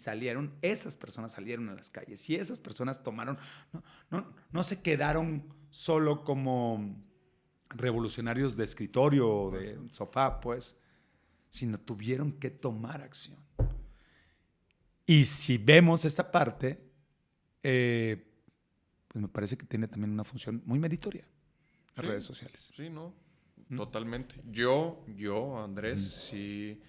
esas personas salieron a las calles y esas personas tomaron, no se quedaron solo como revolucionarios de escritorio o de sofá, pues, sino tuvieron que tomar acción. Y si vemos esa parte, pues me parece que tiene también una función muy meritoria las redes sociales. Sí, ¿no? totalmente. Yo, Andrés, sí,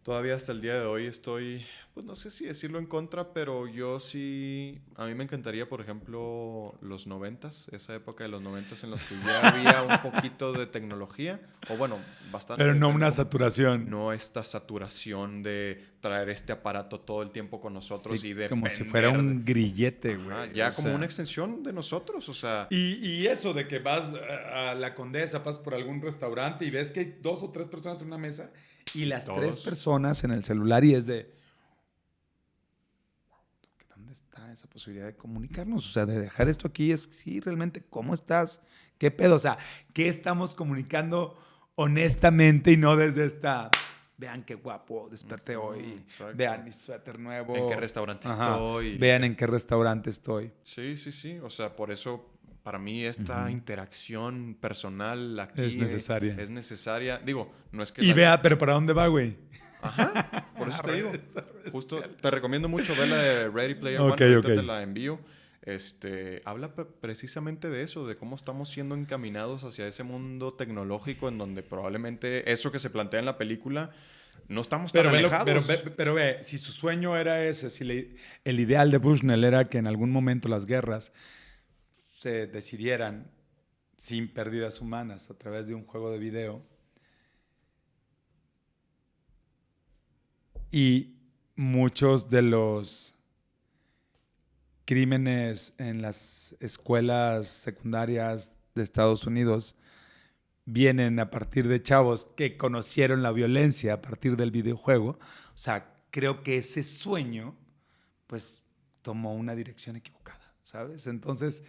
todavía hasta el día de hoy estoy, pues no sé si decirlo en contra, pero yo sí, a mí me encantaría, por ejemplo, los noventas, esa época de los noventas en los que ya había un poquito de tecnología, o bueno, bastante, Pero no depende una cómo, saturación. no esta saturación de traer este aparato todo el tiempo con nosotros Sí, y como si fuera depender, un grillete, ajá, güey. O ya como una sea. extensión de nosotros, o sea, Y eso de que vas a la Condesa, pasas por algún restaurante y ves que hay 2 o 3 personas en una mesa y y las 3 personas todos, en el celular y es de, ¿dónde está esa posibilidad de comunicarnos? O sea, de dejar esto aquí es, sí, realmente, ¿cómo estás? ¿Qué pedo? O sea, ¿qué estamos comunicando honestamente y no desde esta, vean qué guapo desperté ujú, hoy, vean exacto. mi suéter ¿En qué nuevo, restaurante ajá, estoy? vean en qué restaurante estoy? Sí, sí, sí. O sea, por eso para mí esta Ujú. interacción personal Es aquí necesaria. es necesaria. Digo, no es que Y la... vea, pero ¿para dónde va, güey? Ajá, por eso A te digo. redes Justo te sociales. recomiendo mucho ver la de Ready Player Ok, One. ok. Ahorita te la envío. Habla precisamente de eso, de cómo estamos siendo encaminados hacia ese mundo tecnológico en donde probablemente eso que se plantea en la película no estamos tan Pero ve, alejados. pero ve, si su sueño era ese, si el ideal de Bushnell era que en algún momento las guerras se decidieran sin pérdidas humanas a través de un juego de video y muchos de los crímenes en las escuelas secundarias de Estados Unidos vienen a partir de chavos que conocieron la violencia a partir del videojuego. O sea, creo que ese sueño, pues, tomó una dirección equivocada, ¿sabes? Entonces,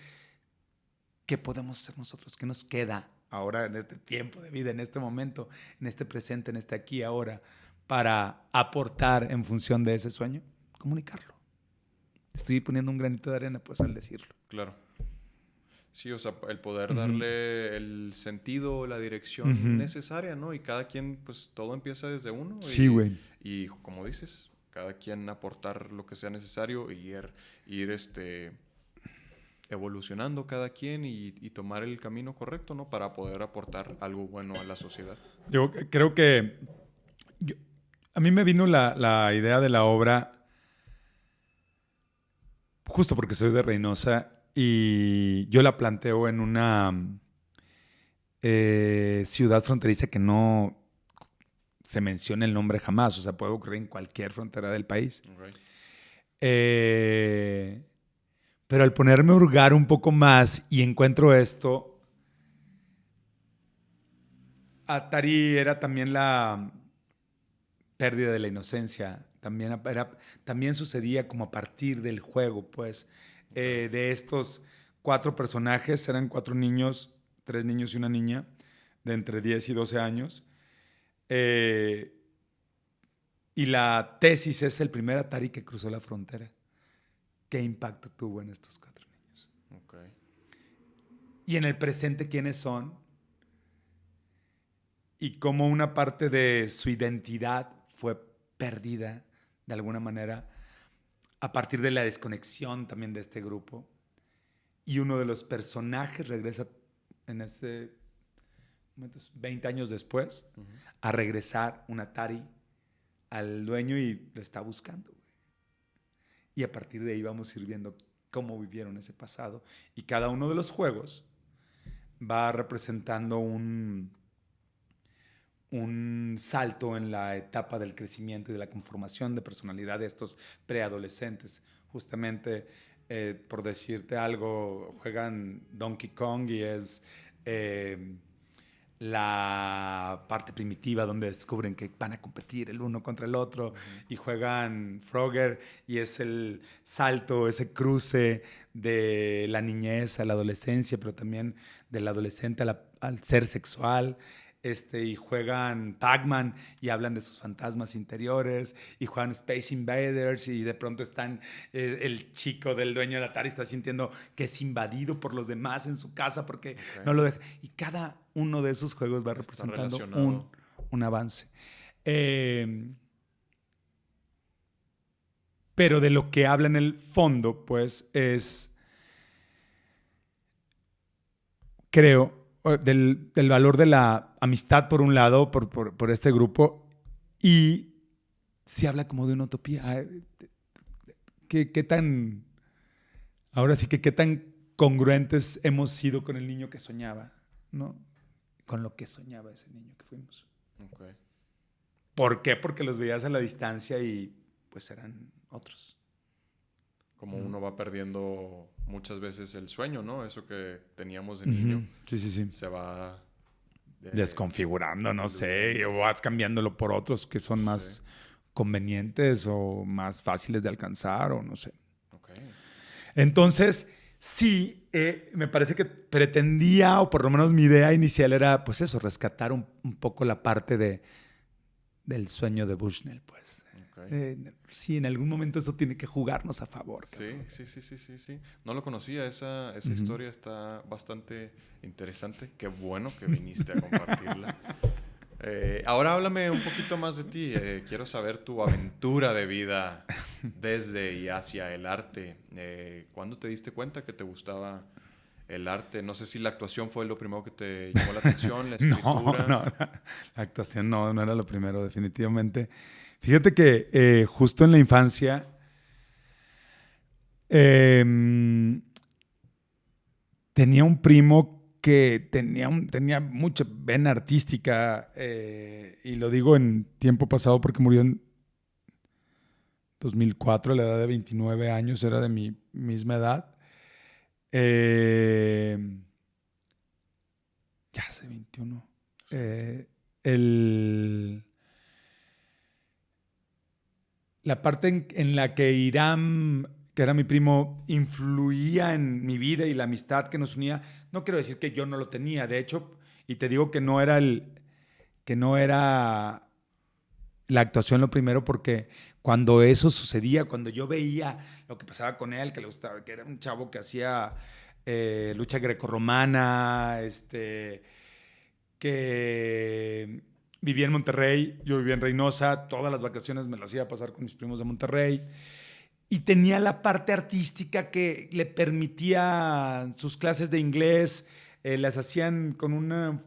¿qué podemos hacer nosotros? ¿Qué nos queda ahora en este tiempo de vida, en este momento, en este presente, en este aquí, ahora, para aportar en función de ese sueño? Comunicarlo. Estoy poniendo un granito de arena, pues, al decirlo. Claro. Sí, o sea, el poder Ujú. darle el sentido, la dirección Ujú. necesaria, ¿no? Y cada quien, pues todo empieza desde uno Sí, güey. y como dices, cada quien aportar lo que sea necesario y ir evolucionando cada quien y tomar el camino correcto, ¿no? Para poder aportar algo bueno a la sociedad. Yo creo que yo- a mí me vino la idea de la obra justo porque soy de Reynosa y yo la planteo en una ciudad fronteriza que no se menciona el nombre jamás, o sea, puede ocurrir en cualquier frontera del país. Okay. Eh, pero al ponerme a hurgar un poco más y encuentro esto, Atari era también la pérdida de la inocencia, también sucedía como a partir del juego, pues, Okay. de estos 4 personajes, eran 4 niños, 3 niños y una niña, de entre 10 y 12 años, eh, y la tesis es el primer Atari que cruzó la frontera. ¿Qué impacto tuvo en estos 4 niños? Okay. Y en el presente, ¿quiénes son? Y cómo una parte de su identidad fue perdida de alguna manera a partir de la desconexión también de este grupo. Y uno de los personajes regresa en ese momento, 20 años después, Uh-huh. a regresar un Atari al dueño y lo está buscando. Y a partir de ahí vamos a ir viendo cómo vivieron ese pasado. Y cada uno de los juegos va representando un salto en la etapa del crecimiento y de la conformación de personalidad de estos preadolescentes. Justamente, por decirte algo, juegan Donkey Kong y es la parte primitiva donde descubren que van a competir el uno contra el otro Uh-huh. y juegan Frogger y es el salto, ese cruce de la niñez a la adolescencia, pero también del adolescente al ser sexual. Y juegan Pac-Man y hablan de sus fantasmas interiores y juegan Space Invaders y de pronto están el chico del dueño del Atari está sintiendo que es invadido por los demás en su casa porque Okay. no lo deja. Y cada uno de esos juegos va Está representando relacionado. un avance. Eh, pero de lo que habla en el fondo, pues es, creo, del valor de la amistad por un lado, por este grupo, y se habla como de una utopía. ¿Qué tan, ahora sí que qué tan congruentes hemos sido con el niño que soñaba, ¿no? Con lo que soñaba ese niño que fuimos. Okay. ¿Por qué? Porque los veías a la distancia y pues eran otros. Como uno va perdiendo muchas veces el sueño, ¿no? Eso que teníamos de niño. Sí, sí, sí. Se va... Desconfigurando, no sé, o vas cambiándolo por otros que son más convenientes o más fáciles de alcanzar o no sé. Okay. Entonces, sí, me parece que pretendía, o por lo menos mi idea inicial era, pues eso, rescatar un poco la parte del sueño de Bushnell, pues. Okay. Sí, en algún momento eso tiene que jugarnos a favor. Sí. No lo conocía, esa historia está bastante interesante. Qué bueno que viniste a compartirla. Ahora háblame un poquito más de ti. Quiero saber tu aventura de vida desde y hacia el arte. ¿Cuándo te diste cuenta que te gustaba el arte? No sé si la actuación fue lo primero que te llamó la atención, la escritura. No, la actuación no era lo primero, definitivamente. Fíjate que justo en la infancia tenía un primo que tenía mucha vena artística, y lo digo en tiempo pasado porque murió en 2004 a la edad de 29 años, era de mi misma edad. Ya hace 21. Sí. La parte en la que Irán, que era mi primo, influía en mi vida y la amistad que nos unía, no quiero decir que yo no lo tenía, de hecho, y te digo que no era la actuación lo primero, porque cuando eso sucedía, cuando yo veía lo que pasaba con él, que le gustaba, que era un chavo que hacía lucha grecorromana, que vivía en Monterrey, yo vivía en Reynosa, todas las vacaciones me las iba a pasar con mis primos de Monterrey, y tenía la parte artística que le permitía sus clases de inglés, las hacían con un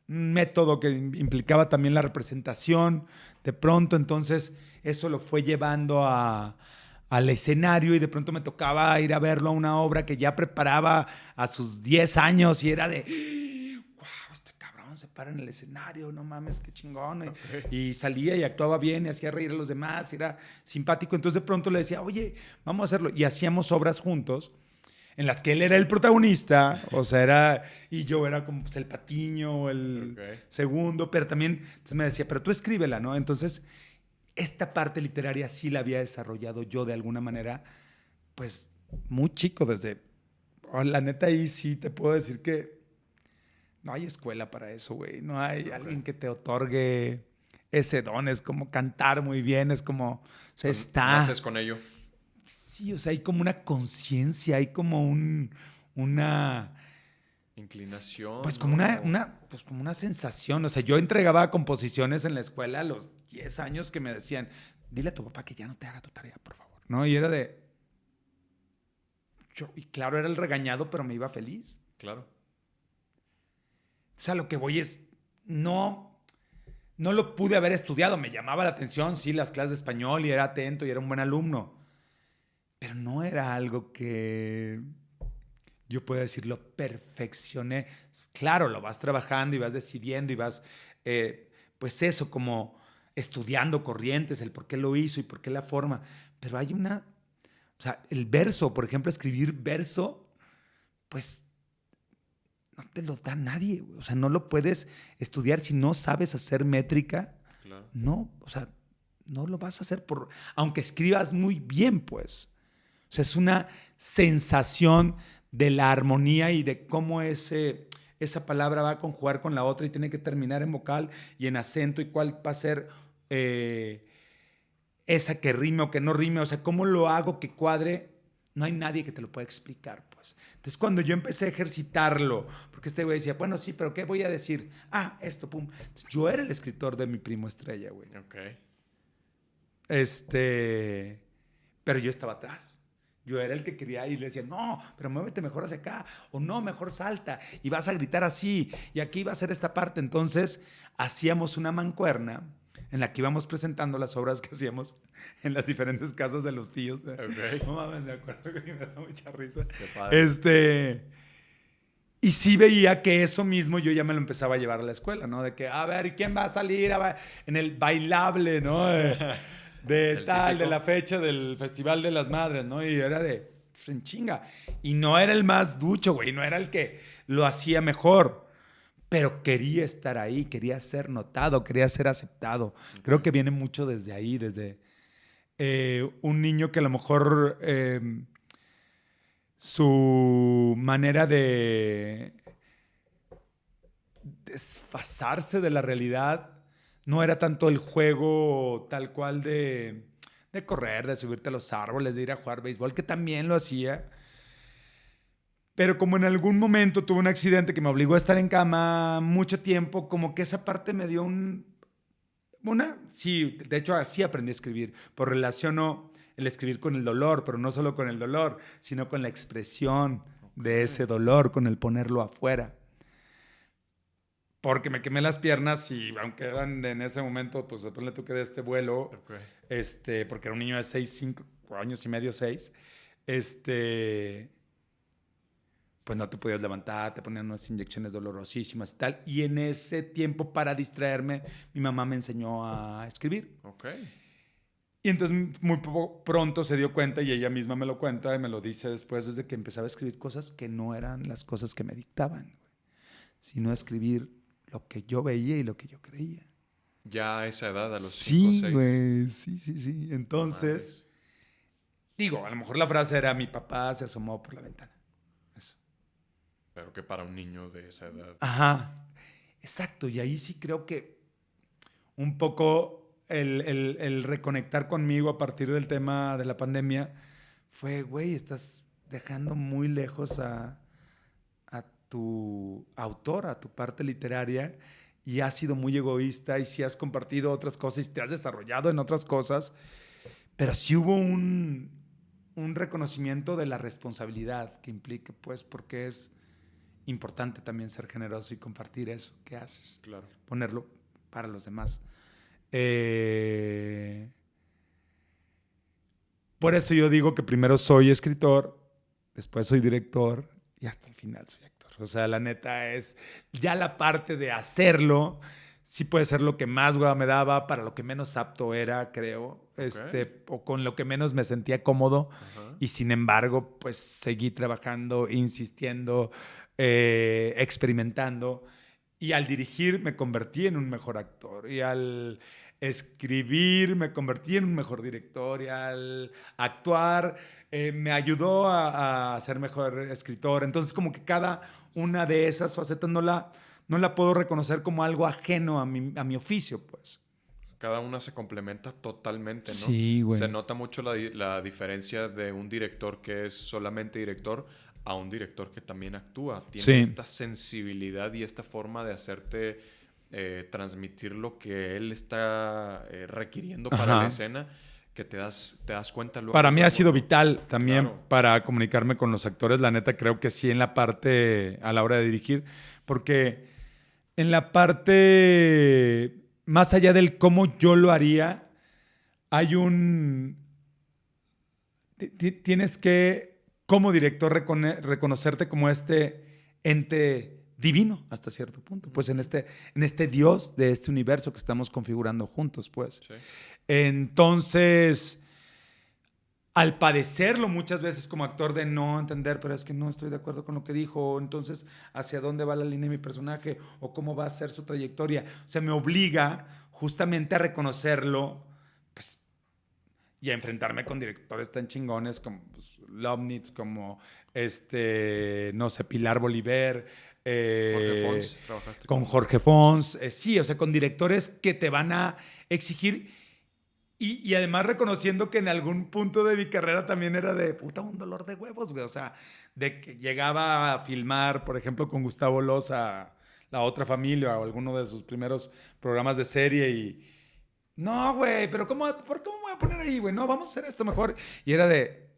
método que implicaba también la representación de pronto, entonces eso lo fue llevando al escenario y de pronto me tocaba ir a verlo a una obra que ya preparaba a sus 10 años y era de, wow, este cabrón se para en el escenario, no mames, qué chingón. Okay. Y salía y actuaba bien y hacía reír a los demás, y era simpático, entonces de pronto le decía, oye, vamos a hacerlo, y hacíamos obras juntos en las que él era el protagonista, o sea, y yo era como pues, el patiño, el segundo, pero también, entonces me decía, pero tú escríbela, ¿no? Entonces, esta parte literaria sí la había desarrollado yo de alguna manera, pues, muy chico, la neta ahí sí te puedo decir que no hay escuela para eso, güey, no hay alguien que te otorgue ese don, es como cantar muy bien, es como, o sea, ¿Naces con ello? Sí, o sea, hay como una conciencia, hay como una inclinación. Pues como pues como una sensación. O sea, yo entregaba composiciones en la escuela a los 10 años que me decían, dile a tu papá que ya no te haga tu tarea, por favor. ¿No? Y era y claro, era el regañado, pero me iba feliz. Claro. O sea, lo que voy es, no lo pude haber estudiado. Me llamaba la atención, sí, las clases de español y era atento y era un buen alumno. Pero no era algo que yo pueda decir lo perfeccioné. Claro, lo vas trabajando y vas decidiendo y vas, pues eso, como estudiando corrientes, el por qué lo hizo y por qué la forma. Pero hay o sea, el verso, por ejemplo, escribir verso, pues no te lo da nadie. O sea, no lo puedes estudiar si no sabes hacer métrica. Claro. No, o sea, no lo vas a hacer aunque escribas muy bien, pues. O sea, es una sensación de la armonía y de cómo esa palabra va a conjugar con la otra y tiene que terminar en vocal y en acento y cuál va a ser esa que rime o que no rime. O sea, cómo lo hago que cuadre. No hay nadie que te lo pueda explicar, pues. Entonces, cuando yo empecé a ejercitarlo, porque este güey decía, bueno, sí, pero ¿qué voy a decir? Ah, esto, pum. Entonces, yo era el escritor de mi primo Estrella, güey. Ok. Pero yo estaba atrás. Yo era el que quería y le decía, no, pero muévete mejor hacia acá, o no, mejor salta, y vas a gritar así, y aquí va a ser esta parte. Entonces, hacíamos una mancuerna en la que íbamos presentando las obras que hacíamos en las diferentes casas de los tíos. Ok. No mames, me acuerdo que me da mucha risa. Qué padre. Y sí veía que eso mismo yo ya me lo empezaba a llevar a la escuela, ¿no? De que, a ver, ¿y quién va a salir en el bailable, ¿no? De El tal, de típico. la fecha del Festival de las Madres, ¿no? Y era de, pues, en chinga. Y no era el más ducho, güey, no era el que lo hacía mejor, pero quería estar ahí, quería ser notado, quería ser aceptado. Creo Ok. que viene mucho desde ahí, desde un niño que a lo mejor su manera de desfasarse de la realidad no era tanto el juego tal cual de correr, de subirte a los árboles, de ir a jugar béisbol, que también lo hacía. Pero como en algún momento tuve un accidente que me obligó a estar en cama mucho tiempo, como que esa parte me dio sí, de hecho así aprendí a escribir, por relaciono el escribir con el dolor, pero no solo con el dolor, sino con la expresión Ok. de ese dolor, con el ponerlo afuera. Porque me quemé las piernas y aunque eran en ese momento, pues ponle tú que de este vuelo, Ok. porque era un niño de 6, 5 años y medio, 6, este, pues no te podías levantar, te ponían unas inyecciones dolorosísimas y tal. Y en ese tiempo, para distraerme, mi mamá me enseñó a escribir. Ok. Y entonces muy pronto se dio cuenta y ella misma me lo cuenta y me lo dice después, desde que empezaba a escribir cosas que no eran las cosas que me dictaban, sino a escribir lo que yo veía y lo que yo creía. Ya a esa edad, a los 5 o Sí, 6. güey, sí, sí, sí. Entonces, Madres. digo, a lo mejor la frase era mi papá se asomó por la ventana. Eso. Pero que para un niño de esa edad. Ajá, exacto. Y ahí sí creo que un poco el reconectar conmigo a partir del tema de la pandemia fue, güey, estás dejando muy lejos a tu autor, a tu parte literaria, y has sido muy egoísta y sí has compartido otras cosas y te has desarrollado en otras cosas, pero sí hubo un reconocimiento de la responsabilidad que implica, pues, porque es importante también ser generoso y compartir eso que haces, Claro. ponerlo para los demás. Eh, por eso yo digo que primero soy escritor, después soy director y hasta el final soy actor. O sea, la neta es ya la parte de hacerlo, sí puede ser lo que más hueva me daba, para lo que menos apto era, creo, Ok. o con lo que menos me sentía cómodo. Ajá. Y sin embargo, pues seguí trabajando, insistiendo, experimentando. Y al dirigir me convertí en un mejor actor. Y al escribir me convertí en un mejor director. Y al actuar me ayudó a ser mejor escritor. Entonces como que cada una de esas facetas no la puedo reconocer como algo ajeno a mi oficio, pues. Cada una se complementa totalmente, ¿no? Sí, Se güey. nota mucho la diferencia de un director que es solamente director a un director que también actúa. Tiene Sí. esta sensibilidad y esta forma de hacerte transmitir lo que él está requiriendo para la Ajá. escena, que te das cuenta Para luego, mí ha luego, sido ¿no? vital también Claro. para comunicarme con los actores. La neta, creo que sí en la parte a la hora de dirigir, porque en la parte más allá del cómo yo lo haría, hay tienes que, como director, reconocerte como este ente divino hasta cierto punto, pues Ujú. en este Dios de este universo que estamos configurando juntos, pues. Sí. Entonces, al padecerlo muchas veces como actor de no entender, pero es que no estoy de acuerdo con lo que dijo, o entonces hacia dónde va la línea de mi personaje o cómo va a ser su trayectoria. O sea, me obliga justamente a reconocerlo, pues, y a enfrentarme con directores tan chingones como pues, Lovnitz, como no sé, Pilar Bolívar, Jorge Fons, trabajaste con con Jorge Jorge Fons. Fons, sí, o sea, con directores que te van a exigir y además reconociendo que en algún punto de mi carrera también era de puta un dolor de huevos, güey. O sea, de que llegaba a filmar, por ejemplo, con Gustavo Loza, La Otra Familia o alguno de sus primeros programas de serie y... No, güey, pero ¿por cómo me voy a poner ahí, güey? No, vamos a hacer esto mejor. Y era de...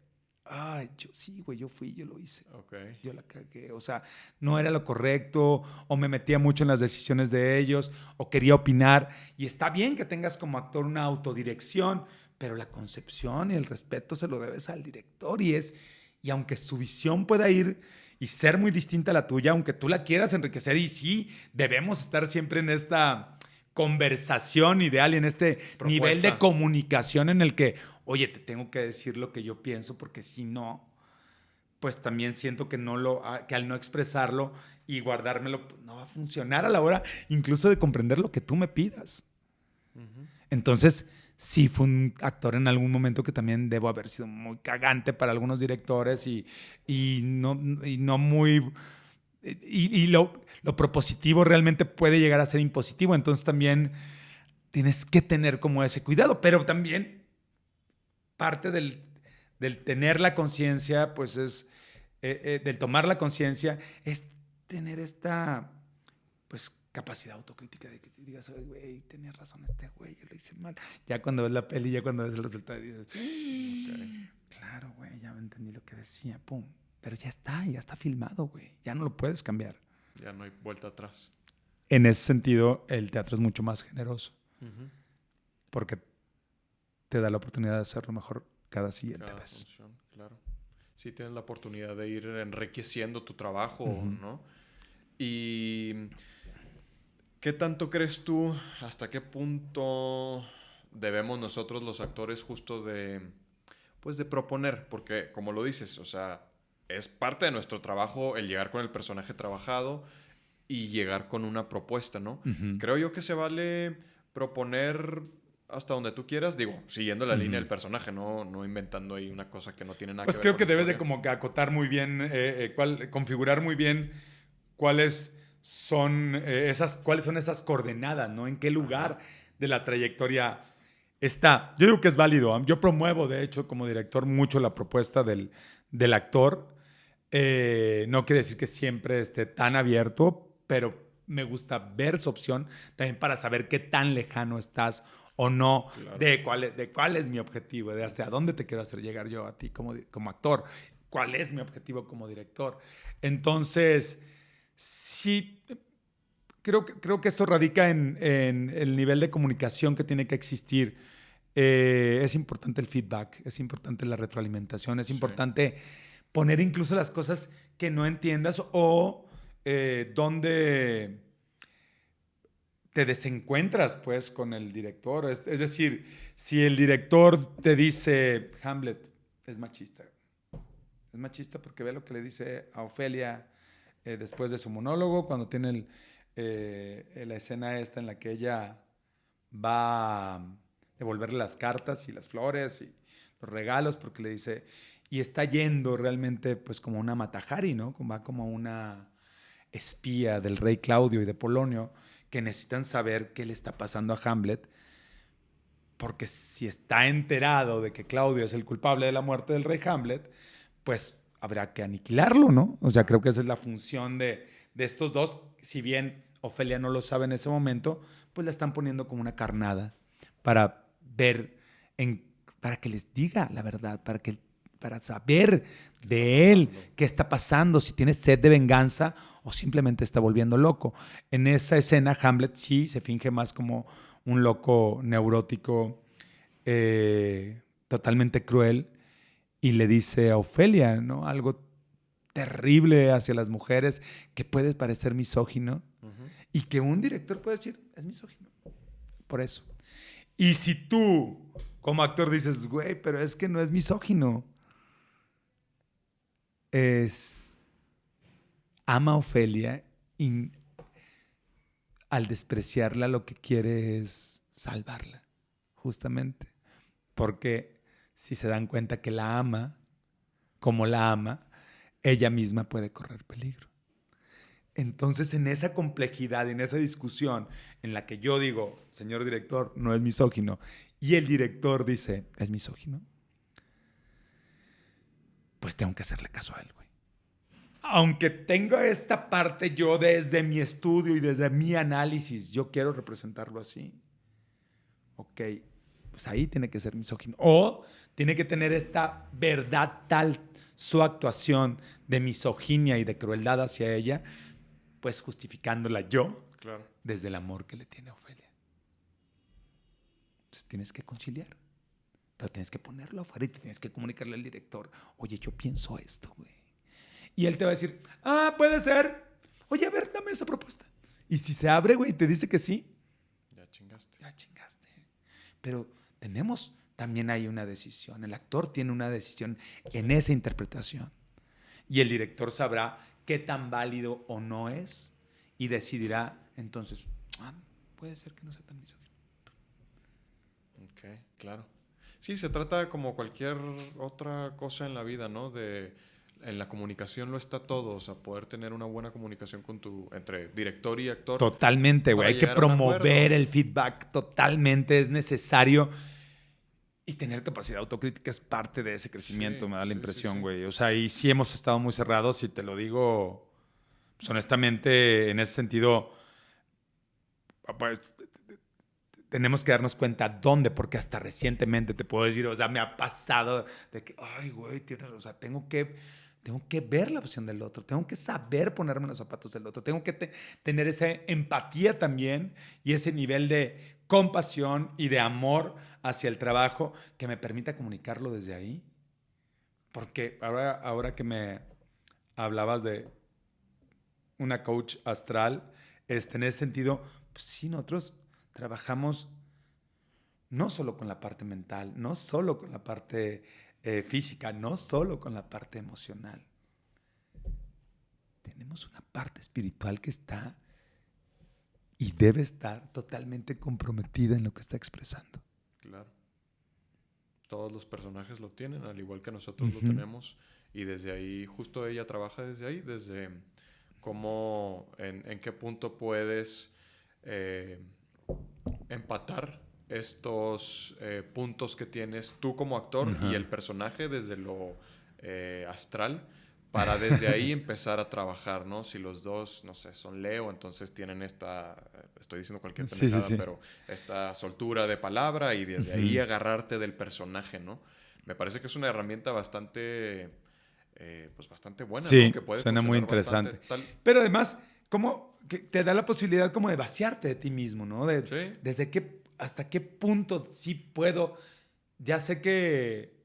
ay, sí, güey, yo lo hice. Okay. Yo la cagué. O sea, no era lo correcto, o me metía mucho en las decisiones de ellos, o quería opinar. Y está bien que tengas como actor una autodirección, pero la concepción y el respeto se lo debes al director. Y aunque su visión pueda ir y ser muy distinta a la tuya, aunque tú la quieras enriquecer, y sí, debemos estar siempre en esta conversación ideal y en este nivel de Propuesta. comunicación en el que, oye, te tengo que decir lo que yo pienso, porque si no, pues también siento que que al no expresarlo y guardármelo, pues, no va a funcionar a la hora incluso de comprender lo que tú me pidas. Ujú. Entonces, sí fue un actor en algún momento que también debo haber sido muy cagante para algunos directores y no muy... Y lo propositivo realmente puede llegar a ser impositivo. Entonces también tienes que tener como ese cuidado, pero también parte del tener la conciencia, pues es, del tomar la conciencia, es tener esta, pues, capacidad autocrítica de que te digas, "Ay, güey, tenía razón este güey, yo lo hice mal". Ya cuando ves la peli, ya cuando ves el resultado, dices, Okay. claro, güey, ya me entendí lo que decía, pum. Pero ya está filmado, güey, ya no lo puedes cambiar. Ya no hay vuelta atrás. En ese sentido, el teatro es mucho más generoso, Ujú. porque te da la oportunidad de hacerlo mejor cada siguiente Cada vez. función, claro. Sí tienes la oportunidad de ir enriqueciendo tu trabajo, Ujú. ¿no? Y ¿qué tanto crees tú, hasta qué punto debemos nosotros los actores justo pues de proponer? Porque como lo dices, o sea, es parte de nuestro trabajo el llegar con el personaje trabajado y llegar con una propuesta, ¿no? Ujú. Creo yo que se vale proponer hasta donde tú quieras, digo, siguiendo la línea Ujú. del personaje, no inventando ahí una cosa que no tiene nada que Pues ver creo con que la debes de historia. como que acotar muy bien, configurar muy bien cuáles cuáles son esas coordenadas, ¿no? En qué Ajá, lugar de la trayectoria está. Yo digo que es válido. Yo promuevo, de hecho, como director, mucho la propuesta del actor. No quiere decir que siempre esté tan abierto, pero me gusta ver su opción también para saber qué tan lejano estás o no claro. de cuál es mi objetivo, de hasta dónde te quiero hacer llegar yo a ti como actor, cuál es mi objetivo como director. Entonces, sí, creo que esto radica en el nivel de comunicación que tiene que existir. Es importante el feedback, es importante la retroalimentación, es Sí, importante poner incluso las cosas que no entiendas o donde te desencuentras pues con el director. Es decir, si el director te dice, Hamlet es machista porque ve lo que le dice a Ofelia después de su monólogo, cuando tiene la escena esta en la que ella va a devolverle las cartas y las flores y los regalos, porque le dice, y está yendo realmente pues como una Matajari, ¿no? Va como una espía del rey Claudio y de Polonio, que necesitan saber qué le está pasando a Hamlet, porque si está enterado de que Claudio es el culpable de la muerte del rey Hamlet, pues habrá que aniquilarlo, ¿no? O sea, creo que esa es la función de estos dos. Si bien Ofelia no lo sabe en ese momento, pues la están poniendo como una carnada para ver, para que les diga la verdad, para saber ¿qué está de él pasando? qué está pasando, si tiene sed de venganza o simplemente está volviendo loco. En esa escena, Hamlet sí se finge más como un loco neurótico, totalmente cruel, y le dice a Ofelia, ¿no? Algo terrible hacia las mujeres que puede parecer misógino Ujú. y que un director puede decir, es misógino, por eso. Y si tú, como actor, dices, güey, pero es que no es misógino, es ama a Ofelia y al despreciarla lo que quiere es salvarla, justamente. Porque si se dan cuenta que la ama, como la ama, ella misma puede correr peligro. Entonces, en esa complejidad, en esa discusión en la que yo digo, señor director, no es misógino, y el director dice, es misógino, pues tengo que hacerle caso a él, güey. Aunque tenga esta parte yo desde mi estudio y desde mi análisis, yo quiero representarlo así. Ok, pues ahí tiene que ser misógino. O tiene que tener esta verdad tal su actuación de misoginia y de crueldad hacia ella, pues justificándola yo Claro. desde el amor que le tiene a Ofelia. Entonces tienes que conciliar. Pero tienes que ponerlo afuera y tienes que comunicarle al director, oye, yo pienso esto, güey. Y él te va a decir, puede ser. Oye, a ver, dame esa propuesta. Y si se abre, güey, y te dice que sí, Ya chingaste. ya chingaste. Pero también hay una decisión. El actor tiene una decisión en esa interpretación. Y el director sabrá qué tan válido o no es y decidirá, entonces, puede ser que no sea tan misógino. Ok, claro. Sí, se trata como cualquier otra cosa en la vida, ¿no? En la comunicación lo está todo, o sea, poder tener una buena comunicación entre director y actor. Totalmente, güey. Para Hay que llegar a un acuerdo. promover el feedback. Totalmente es necesario. Y tener capacidad autocrítica es parte de ese crecimiento, Sí, me da la sí, impresión, sí. güey. O sea, y sí hemos estado muy cerrados y te lo digo, pues, honestamente, en ese sentido, pues, tenemos que darnos cuenta dónde, porque hasta recientemente te puedo decir, o sea, me ha pasado de que, ay, güey, o sea, tengo que ver la opción del otro, tengo que saber ponerme en los zapatos del otro, tengo que tener esa empatía también y ese nivel de compasión y de amor hacia el trabajo que me permita comunicarlo desde ahí. Porque ahora que me hablabas de una coach astral, en ese sentido, pues sí, nosotros trabajamos no solo con la parte mental, no solo con la parte física, no solo con la parte emocional. Tenemos una parte espiritual que está y debe estar totalmente comprometida en lo que está expresando. Claro. Todos los personajes lo tienen, al igual que nosotros lo tenemos. Y desde ahí, justo ella trabaja desde ahí, desde cómo, en qué punto puedes empatar estos puntos que tienes tú como actor y el personaje desde lo astral, para desde ahí empezar a trabajar, ¿no? Si los dos, no sé, son Leo, entonces tienen estoy diciendo cualquier pendejada, Sí. pero esta soltura de palabra y desde ahí agarrarte del personaje, ¿no? Me parece que es una herramienta bastante, pues bastante buena, ¿no? Sí, Que puede suena muy funcionar bastante. interesante. Pero además, como que te da la posibilidad como de vaciarte de ti mismo, ¿no? Sí. Hasta qué punto sí puedo. Ya sé que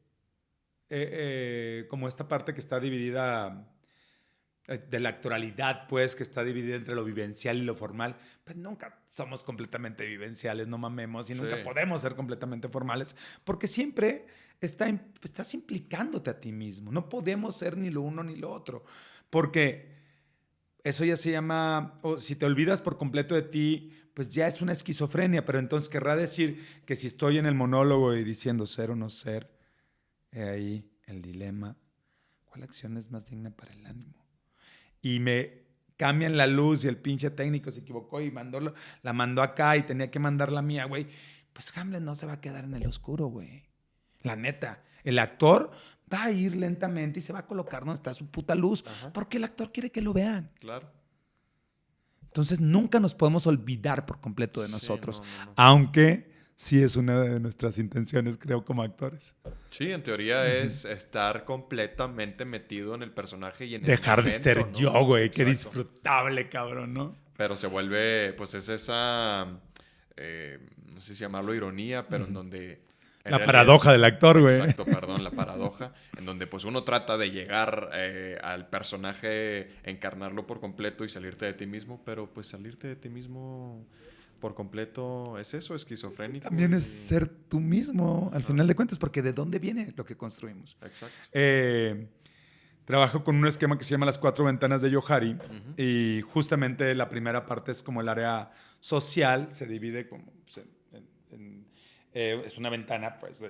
como esta parte que está dividida de la actualidad, pues, que está dividida entre lo vivencial y lo formal, pues nunca somos completamente vivenciales, no mamemos, y nunca podemos ser completamente formales, porque siempre estás implicándote a ti mismo. No podemos ser ni lo uno ni lo otro, porque eso ya se llama, o si te olvidas por completo de ti, pues ya es una esquizofrenia, pero entonces querrá decir que si estoy en el monólogo y diciendo ser o no ser, he ahí el dilema, ¿cuál acción es más digna para el ánimo? Y me cambian la luz y el pinche técnico se equivocó y la mandó acá y tenía que mandar la mía, güey. Pues Hamlet no se va a quedar en el oscuro, güey. La neta. El actor va a ir lentamente y se va a colocar donde está su puta luz. Ajá. Porque el actor quiere que lo vean. Claro. Entonces nunca nos podemos olvidar por completo de nosotros. No. Aunque sí es una de nuestras intenciones, creo, como actores. Sí, en teoría es estar completamente metido en el personaje y en Dejar el de momento, ser ¿no? yo, güey. Qué Exacto. disfrutable, cabrón, ¿no? Pero se vuelve, pues es esa, no sé si llamarlo ironía, pero en donde... en La realidad- paradoja del actor, güey. Exacto, perdón, la paradoja, en donde pues uno trata de llegar al personaje, encarnarlo por completo y salirte de ti mismo, pero pues salirte de ti mismo por completo es eso, esquizofrénico. También es ser tú mismo, al Ajá. final de cuentas, porque ¿de dónde viene lo que construimos? Exacto. Trabajo con un esquema que se llama las 4 ventanas de Johari y justamente la primera parte es como el área social, se divide como pues, es una ventana, pues,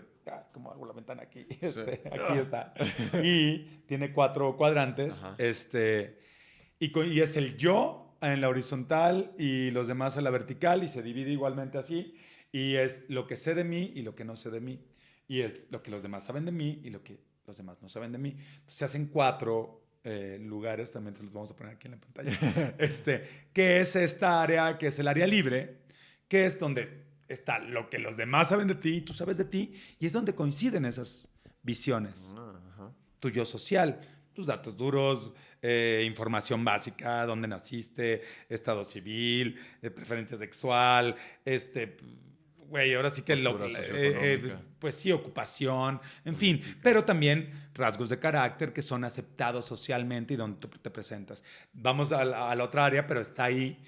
como hago la ventana aquí, Sí. aquí está, y tiene 4 cuadrantes, Ajá. y es el yo en la horizontal y los demás en la vertical y se divide igualmente así, y es lo que sé de mí y lo que no sé de mí, y es lo que los demás saben de mí y lo que los demás no saben de mí. Entonces se hacen 4 lugares, también te los vamos a poner aquí en la pantalla, que es esta área, que es el área libre, que es donde está lo que los demás saben de ti y tú sabes de ti, y es donde coinciden esas visiones. Ajá. Tu yo social, tus datos duros, información básica, dónde naciste, estado civil, preferencia sexual, güey, ahora sí que Postura socioeconómica. pues sí, ocupación, en fin, Política. pero también rasgos de carácter que son aceptados socialmente y donde tú te presentas. Vamos a la otra área, pero está ahí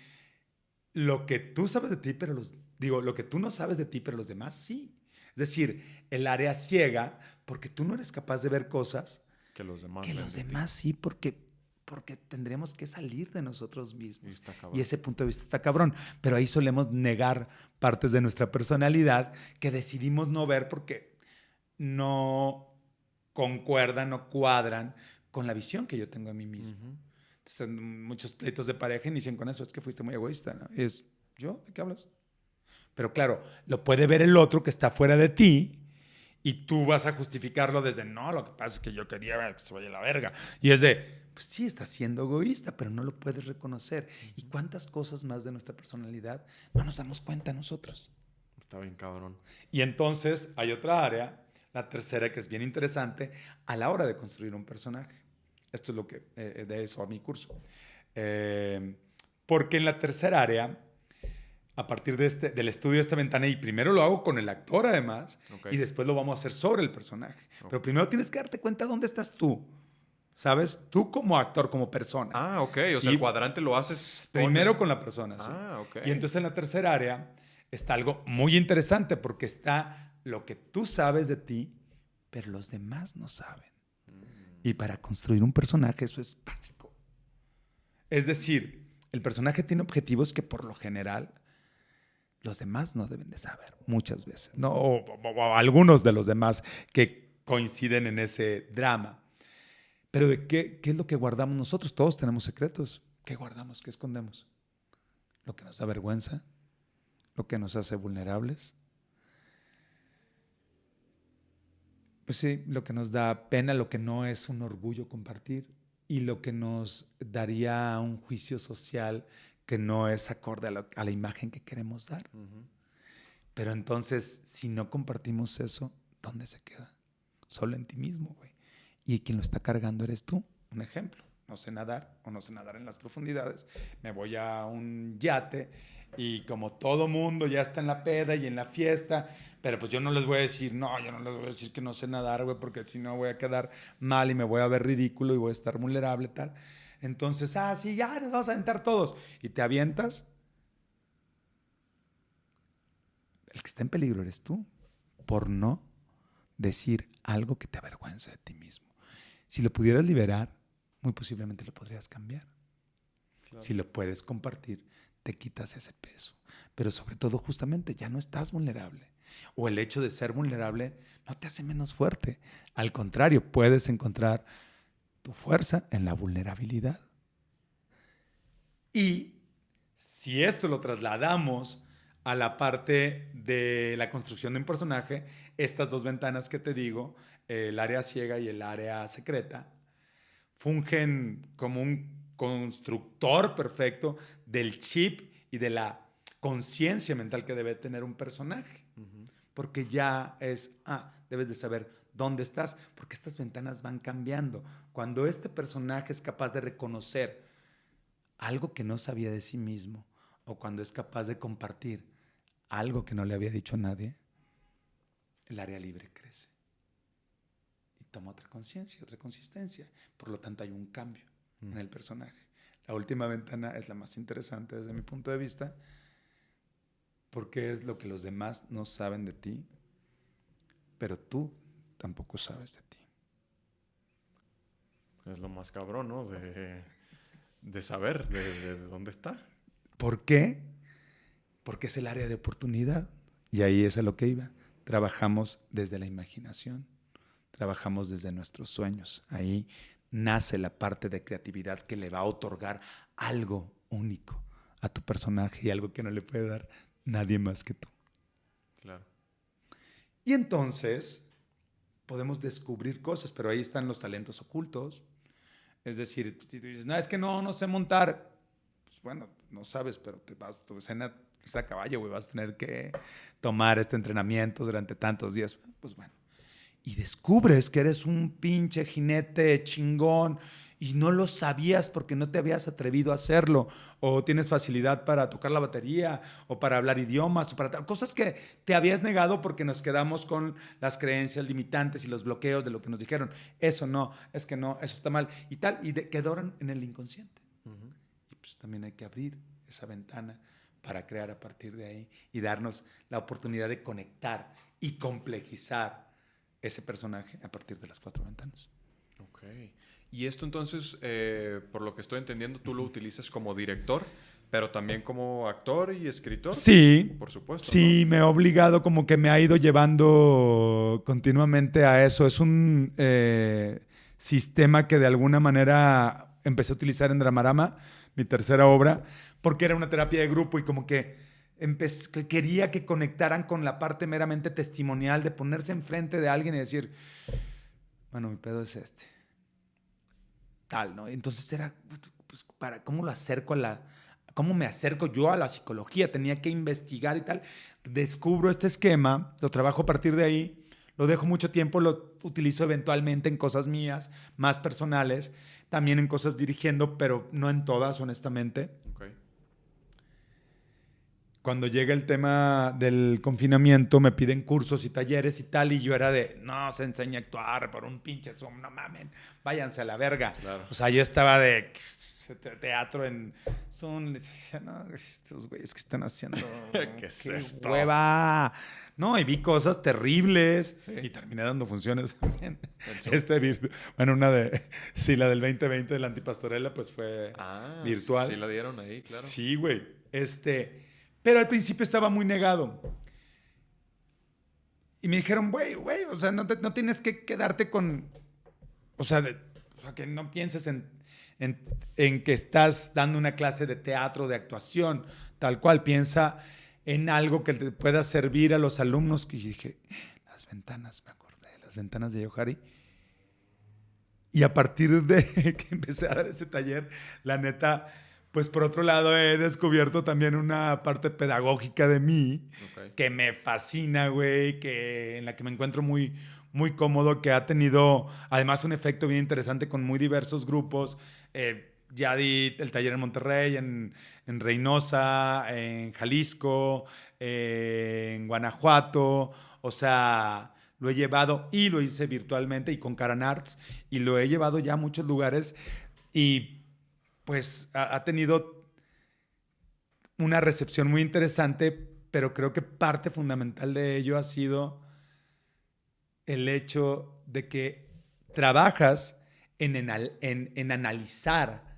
lo que tú sabes de ti, pero lo que tú no sabes de ti, pero los demás sí. Es decir, el área ciega, porque tú no eres capaz de ver cosas Que los demás que ven los de ti. demás sí, porque tendremos que salir de nosotros Y mismos. está cabrón. Y ese punto de vista está cabrón. Pero ahí solemos negar partes de nuestra personalidad que decidimos no ver porque no concuerdan, no cuadran con la visión que yo tengo de mí mismo. Ujú. Entonces, muchos pleitos de pareja inician con eso. Es que fuiste muy egoísta, ¿no? Y es, ¿yo? ¿De qué hablas? Pero claro, lo puede ver el otro que está fuera de ti y tú vas a justificarlo desde, no, lo que pasa es que yo quería que se vaya a la verga. Y es de, pues sí, estás siendo egoísta, pero no lo puedes reconocer. ¿Y cuántas cosas más de nuestra personalidad no nos damos cuenta nosotros? Está bien cabrón. Y entonces hay otra área, la tercera, que es bien interesante, a la hora de construir un personaje. Esto es lo que, de eso a mi curso. Porque en la tercera área, a partir del estudio de esta ventana, y primero lo hago con el actor además, Ok. y después lo vamos a hacer sobre el personaje. Ok. Pero primero tienes que darte cuenta dónde estás tú, ¿sabes? Tú como actor, como persona. Ah, ok. O sea, Y el cuadrante lo haces primero con la persona, sí. Ah, ok. Y entonces en la tercera área está algo muy interesante porque está lo que tú sabes de ti, pero los demás no saben. Y para construir un personaje eso es básico. Es decir, el personaje tiene objetivos que por lo general los demás no deben de saber, muchas veces, ¿no? O algunos de los demás que coinciden en ese drama. Pero ¿de qué es lo que guardamos nosotros? Todos tenemos secretos. ¿Qué guardamos? ¿Qué escondemos? Lo que nos da vergüenza, lo que nos hace vulnerables. Pues sí, lo que nos da pena, lo que no es un orgullo compartir y lo que nos daría un juicio social que no es acorde a la imagen que queremos dar. Ujú. Pero entonces, si no compartimos eso, ¿dónde se queda? Solo en ti mismo, güey. Y quien lo está cargando eres tú. Un ejemplo, no sé nadar o no sé nadar en las profundidades. Me voy a un yate y como todo mundo ya está en la peda y en la fiesta, pero pues yo no les voy a decir, no, yo no les voy a decir que no sé nadar, güey, porque si no voy a quedar mal y me voy a ver ridículo y voy a estar vulnerable, tal. Entonces, sí, ya nos vamos a aventar todos. Y te avientas. El que está en peligro eres tú, por no decir algo que te avergüence de ti mismo. Si lo pudieras liberar, muy posiblemente lo podrías cambiar. Claro. Si lo puedes compartir, te quitas ese peso. Pero sobre todo, justamente, ya no estás vulnerable. O el hecho de ser vulnerable no te hace menos fuerte. Al contrario, puedes encontrar tu fuerza en la vulnerabilidad. Y si esto lo trasladamos a la parte de la construcción de un personaje, estas dos ventanas que te digo, el área ciega y el área secreta, fungen como un constructor perfecto del chip y de la conciencia mental que debe tener un personaje. Ujú. Porque ya debes de saber dónde estás, porque estas ventanas van cambiando. Cuando este personaje es capaz de reconocer algo que no sabía de sí mismo, o cuando es capaz de compartir algo que no le había dicho a nadie, el área libre crece y toma otra conciencia, otra consistencia. Por lo tanto, hay un cambio en el personaje. La última ventana es la más interesante desde mi punto de vista, porque es lo que los demás no saben de ti, pero tú tampoco sabes de ti. Es lo más cabrón, ¿no? De saber de dónde está. ¿Por qué? Porque es el área de oportunidad. Y ahí es a lo que iba. Trabajamos desde la imaginación, trabajamos desde nuestros sueños. Ahí nace la parte de creatividad que le va a otorgar algo único a tu personaje y algo que no le puede dar nadie más que tú. Claro. Y entonces podemos descubrir cosas, pero ahí están los talentos ocultos. Es decir, si tú dices, no, es que no sé montar. Pues bueno, no sabes, pero tu escena está a caballo, güey, vas a tener que tomar este entrenamiento durante tantos días. Pues bueno. Y descubres que eres un pinche jinete chingón y no lo sabías porque no te habías atrevido a hacerlo, o tienes facilidad para tocar la batería, o para hablar idiomas, o para tal, cosas que te habías negado porque nos quedamos con las creencias limitantes y los bloqueos de lo que nos dijeron. Eso no, es que no, eso está mal y tal, y quedaron en el inconsciente. Ujú. Y pues también hay que abrir esa ventana para crear a partir de ahí y darnos la oportunidad de conectar y complejizar ese personaje a partir de las 4 ventanas. Ok. Y esto entonces, por lo que estoy entendiendo, tú lo utilizas como director, pero también como actor y escritor. Sí, Por supuesto, sí, me ha obligado, como que me ha ido llevando continuamente a eso. Es un sistema que de alguna manera empecé a utilizar en Dramarama, mi tercera obra, porque era una terapia de grupo y como que quería que conectaran con la parte meramente testimonial de ponerse enfrente de alguien y decir, bueno, mi pedo es este. Tal, ¿no? Entonces era, pues, ¿cómo lo acerco cómo me acerco yo a la psicología? Tenía que investigar y tal. Descubro este esquema, lo trabajo a partir de ahí, lo dejo mucho tiempo, lo utilizo eventualmente en cosas mías, más personales, también en cosas dirigiendo, pero no en todas, honestamente. ¿no? Ok. Cuando llega el tema del confinamiento, me piden cursos y talleres y tal, y yo era de, no, se enseña a actuar por un pinche Zoom, no mamen, váyanse a la verga. Claro. O sea, yo estaba de teatro en Zoom, decía, no, estos güeyes que están haciendo, ¿Qué es esto? hueva. No, y vi cosas terribles Sí. y terminé dando funciones también. ¿En Zoom? Bueno, sí, la del 2020 de la Antipastorela, pues fue virtual. Sí la dieron ahí, claro. Sí, güey. Pero al principio estaba muy negado. Y me dijeron, güey, o sea, no tienes que quedarte con... O sea, que no pienses en que estás dando una clase de teatro, de actuación, tal cual. Piensa en algo que te pueda servir a los alumnos. Y dije, las ventanas, me acordé, las ventanas de Yohari. Y a partir de que empecé a dar ese taller, la neta, pues por otro lado he descubierto también una parte pedagógica de mí Ok. que me fascina, güey, en la que me encuentro muy, muy cómodo, que ha tenido además un efecto bien interesante con muy diversos grupos. Ya di el taller en Monterrey, en Reynosa, en Jalisco, en Guanajuato, o sea, lo he llevado y lo hice virtualmente y con Caran Arts y lo he llevado ya a muchos lugares y pues ha tenido una recepción muy interesante, pero creo que parte fundamental de ello ha sido el hecho de que trabajas en analizar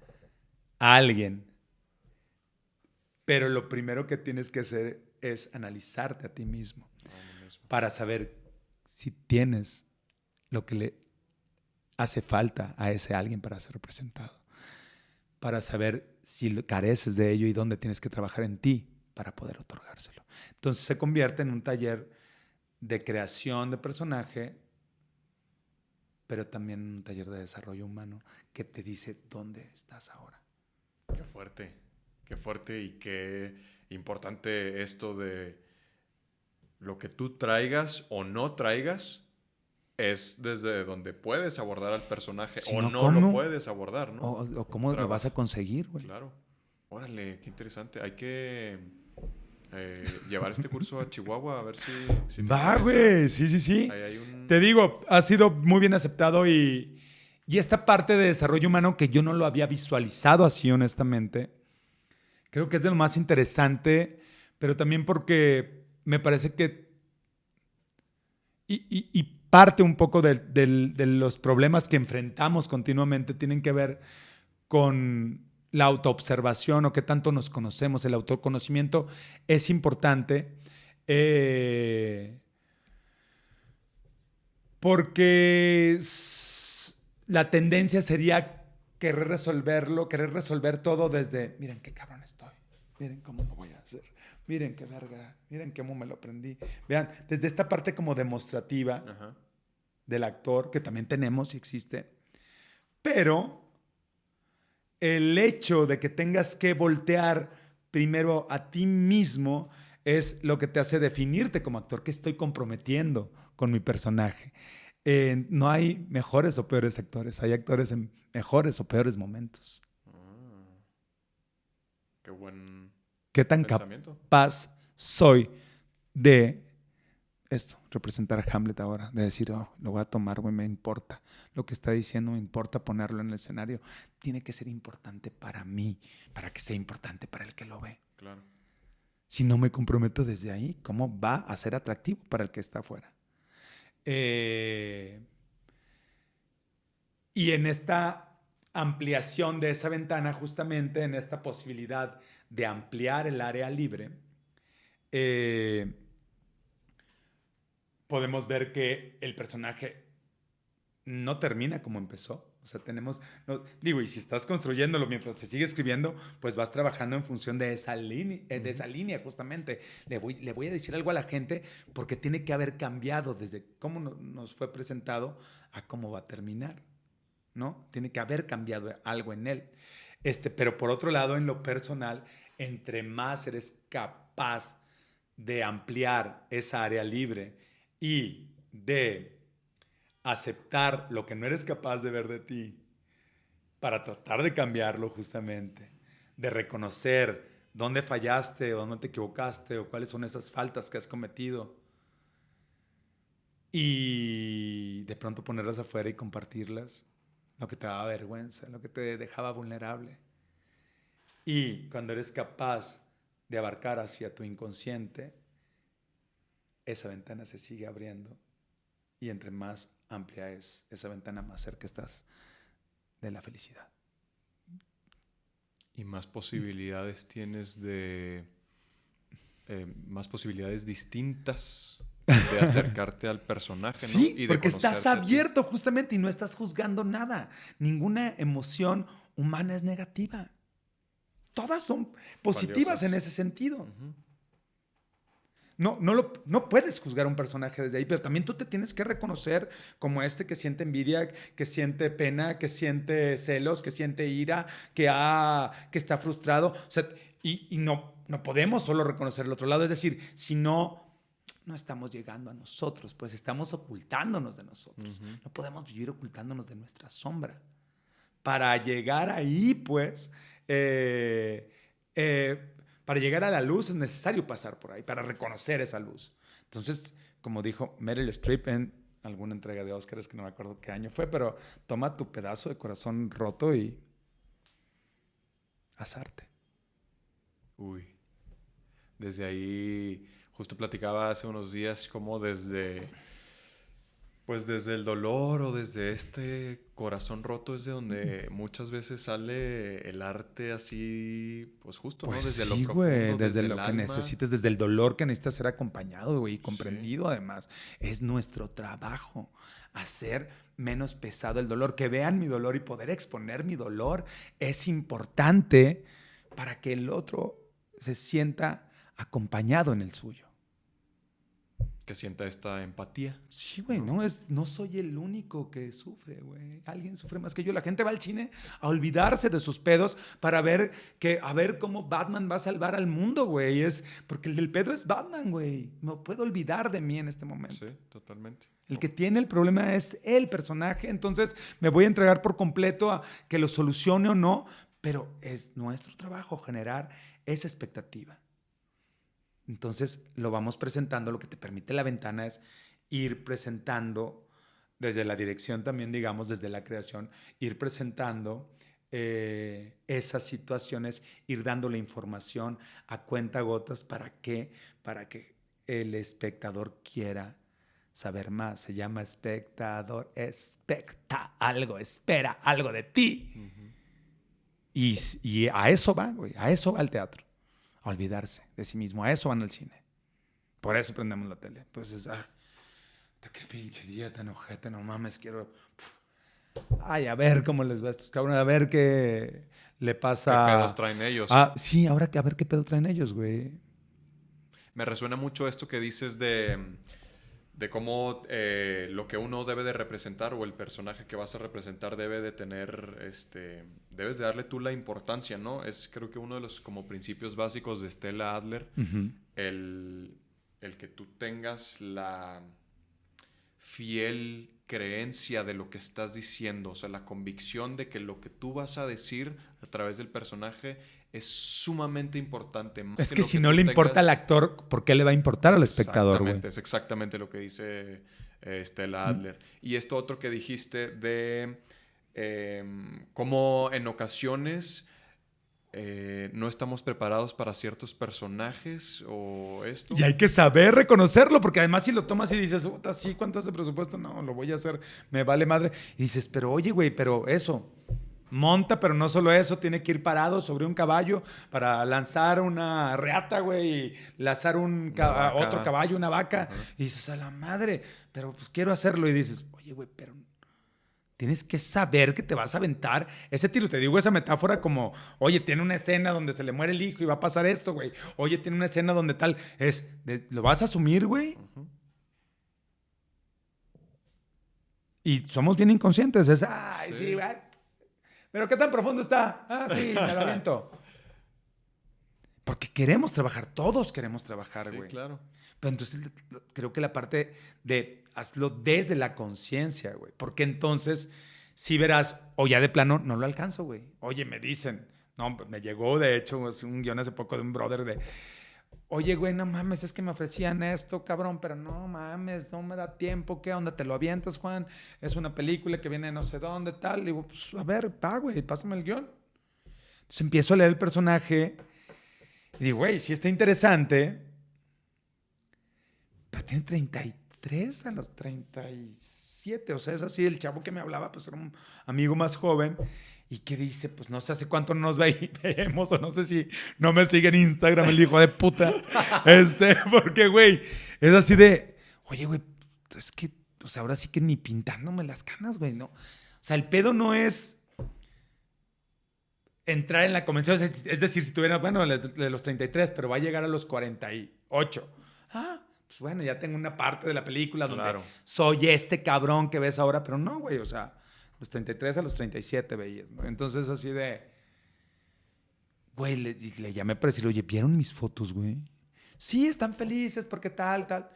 a alguien, pero lo primero que tienes que hacer es analizarte a ti mismo para saber si tienes lo que le hace falta a ese alguien para ser representado, para saber si careces de ello y dónde tienes que trabajar en ti para poder otorgárselo. Entonces se convierte en un taller de creación de personaje, pero también un taller de desarrollo humano que te dice dónde estás ahora. Qué fuerte y qué importante esto de lo que tú traigas o no traigas es desde donde puedes abordar al personaje Si o no, no ¿cómo? lo puedes abordar, ¿no? O cómo lo vas a conseguir, güey. Claro. Órale, qué interesante. Hay que llevar este curso a Chihuahua a ver si te Va, interesa. güey, sí. Ahí hay un... Te digo, ha sido muy bien aceptado y esta parte de desarrollo humano que yo no lo había visualizado así, honestamente, creo que es de lo más interesante, pero también porque me parece que... Y parte un poco de los problemas que enfrentamos continuamente tienen que ver con la autoobservación o qué tanto nos conocemos. El autoconocimiento es importante porque la tendencia sería querer resolver todo desde, miren qué cabrón estoy, miren cómo lo voy a hacer, miren qué verga, miren cómo me lo aprendí. Vean, desde esta parte como demostrativa Ajá. del actor, que también tenemos y existe, pero el hecho de que tengas que voltear primero a ti mismo es lo que te hace definirte como actor. ¿Qué estoy comprometiendo con mi personaje? No hay mejores o peores actores. Hay actores en mejores o peores momentos. Ah, qué buen ¿Qué tan pensamiento. capaz soy de esto, representar a Hamlet ahora? De decir, oh, lo voy a tomar, güey, me importa. Lo que está diciendo me importa ponerlo en el escenario. Tiene que ser importante para mí, para que sea importante para el que lo ve. Claro. Si no me comprometo desde ahí, ¿cómo va a ser atractivo para el que está afuera? Y en esta ampliación de esa ventana, justamente en esta posibilidad de ampliar el área libre, eh, podemos ver que el personaje no termina como empezó. O sea, tenemos, no, digo, y si estás construyéndolo mientras se sigue escribiendo, pues vas trabajando en función de esa línea justamente. Le voy a decir algo a la gente porque tiene que haber cambiado desde cómo nos fue presentado a cómo va a terminar, ¿no? Tiene que haber cambiado algo en él. Pero por otro lado, en lo personal, entre más eres capaz de ampliar esa área libre y de aceptar lo que no eres capaz de ver de ti para tratar de cambiarlo justamente, de reconocer dónde fallaste o dónde te equivocaste o cuáles son esas faltas que has cometido y de pronto ponerlas afuera y compartirlas, lo que te daba vergüenza, lo que te dejaba vulnerable. Y cuando eres capaz de abarcar hacia tu inconsciente, esa ventana se sigue abriendo y entre más amplia es esa ventana, más cerca estás de la felicidad. Y más posibilidades tienes de... más posibilidades distintas de acercarte al personaje, ¿no? Sí, Y de porque estás conocerte a ti. abierto justamente y no estás juzgando nada. Ninguna emoción humana es negativa. Todas son positivas en Valiosas. ese sentido. Ujú. No puedes juzgar a un personaje desde ahí, pero también tú te tienes que reconocer como este que siente envidia, que siente pena, que siente celos, que siente ira, que está frustrado. O sea, y no podemos solo reconocer el otro lado. Es decir, si no estamos llegando a nosotros, pues estamos ocultándonos de nosotros. Ujú. No podemos vivir ocultándonos de nuestra sombra. Para llegar ahí, pues, eh, para llegar a la luz es necesario pasar por ahí, para reconocer esa luz. Entonces, como dijo Meryl Streep en alguna entrega de Oscars, que no me acuerdo qué año fue, pero toma tu pedazo de corazón roto y haz arte. Uy. Desde ahí, justo platicaba hace unos días como desde... Pues desde el dolor o desde este corazón roto es de donde muchas veces sale el arte así, pues justo, ¿no? Pues Desde lo sí, güey, profundo, desde desde lo el que alma. necesites, desde el dolor que necesitas ser acompañado, güey, y Sí. comprendido además. Es nuestro trabajo hacer menos pesado el dolor, que vean mi dolor y poder exponer mi dolor es importante para que el otro se sienta acompañado en el suyo. Que sienta esta empatía, Sí, güey, ¿no? no soy el único que sufre, güey. Alguien sufre más que yo. La gente va al cine a olvidarse de sus pedos para a ver cómo Batman va a salvar al mundo, güey. Porque el del pedo es Batman, güey. No puedo olvidar de mí en este Sí, momento. totalmente. El que tiene el problema es el personaje, entonces me voy a entregar por completo a que lo solucione o no, pero es nuestro trabajo generar esa expectativa. Entonces lo vamos presentando, lo que te permite la ventana es ir presentando desde la dirección también, digamos, desde la creación, ir presentando esas situaciones, ir dando la información a cuentagotas para que el espectador quiera saber más. Se llama espectador, espera algo de ti. Ujú. Y a eso va, güey, a eso va el teatro. A olvidarse de sí mismo. A eso van al cine. Por eso prendemos la tele. Pues es, qué pinche día tan ojete, no mames, quiero... Ay, a ver cómo les va a estos cabrones, a ver qué le ¿Qué pedos pasa... traen ellos? Ah, sí, ahora que a ver qué pedo traen ellos, güey. Me resuena mucho esto que dices de de cómo lo que uno debe de representar o el personaje que vas a representar debe de tener, debes de darle tú la importancia, ¿no? Es creo que uno de los como principios básicos de Stella Adler, Ujú. el que tú tengas la fiel creencia de lo que estás diciendo, o sea, la convicción de que lo que tú vas a decir a través del personaje es sumamente importante. Más Es que que lo si que no tú le importa al tengas. actor, ¿por qué le va a importar al espectador, güey? Exactamente, es exactamente lo que dice Stella Adler. Y esto otro que dijiste de cómo en ocasiones no estamos preparados para ciertos personajes o esto. Y hay que saber reconocerlo, porque además si lo tomas y dices, "Puta, sí, ¿cuánto es de presupuesto? No, lo voy a hacer, me vale madre". Y dices, pero oye, güey, pero eso, monta, pero no solo eso, tiene que ir parado sobre un caballo para lanzar una reata, güey, y lanzar Una otro vaca. caballo, una vaca. Ajá. Y dices, a la madre, pero pues quiero hacerlo. Y dices, oye, güey, pero tienes que saber que te vas a aventar ese tiro. Te digo esa metáfora como, oye, tiene una escena donde se le muere el hijo y va a pasar esto, güey. Oye, tiene una escena donde tal. ¿Lo vas a asumir, güey? Ujú. Y somos bien inconscientes. Es, ay, sí, Sí. güey. Pero ¿qué tan profundo está? Ah, sí, me lo aviento. Porque queremos trabajar, todos queremos trabajar, Sí, güey. claro. Pero entonces creo que la parte de hazlo desde la conciencia, güey. Porque entonces, si verás, o ya de plano, no lo alcanzo, güey. Oye, me dicen, no, me llegó de hecho es un guión hace poco de un brother de, oye, güey, no mames, es que me ofrecían esto, cabrón, pero no mames, no me da tiempo, ¿qué onda? ¿Te lo avientas, Juan? Es una película que viene de no sé dónde, tal. Y digo, pues, a ver, güey, pásame el guión. Entonces empiezo a leer el personaje y digo, güey, sí está interesante, pero tiene 33 a los 37. O sea, es así, el chavo que me hablaba, pues era un amigo más joven y que dice, pues no sé hace cuánto no nos vemos o no sé si no me sigue en Instagram el hijo de puta. Porque, güey, es así de, oye, güey, es que, pues ahora sí que ni pintándome las canas, güey, ¿no? O sea, el pedo no es entrar en la convención, es decir, si tuviera, bueno, de los 33, pero va a llegar a los 48. Ah, pues bueno, ya tengo una parte de la película donde Claro. soy este cabrón que ves ahora, pero no, güey, o sea, los 33 a los 37 veías, ¿no? Entonces así de, güey, le llamé para decirle, oye, ¿vieron mis fotos, güey? Sí, están felices porque tal, tal.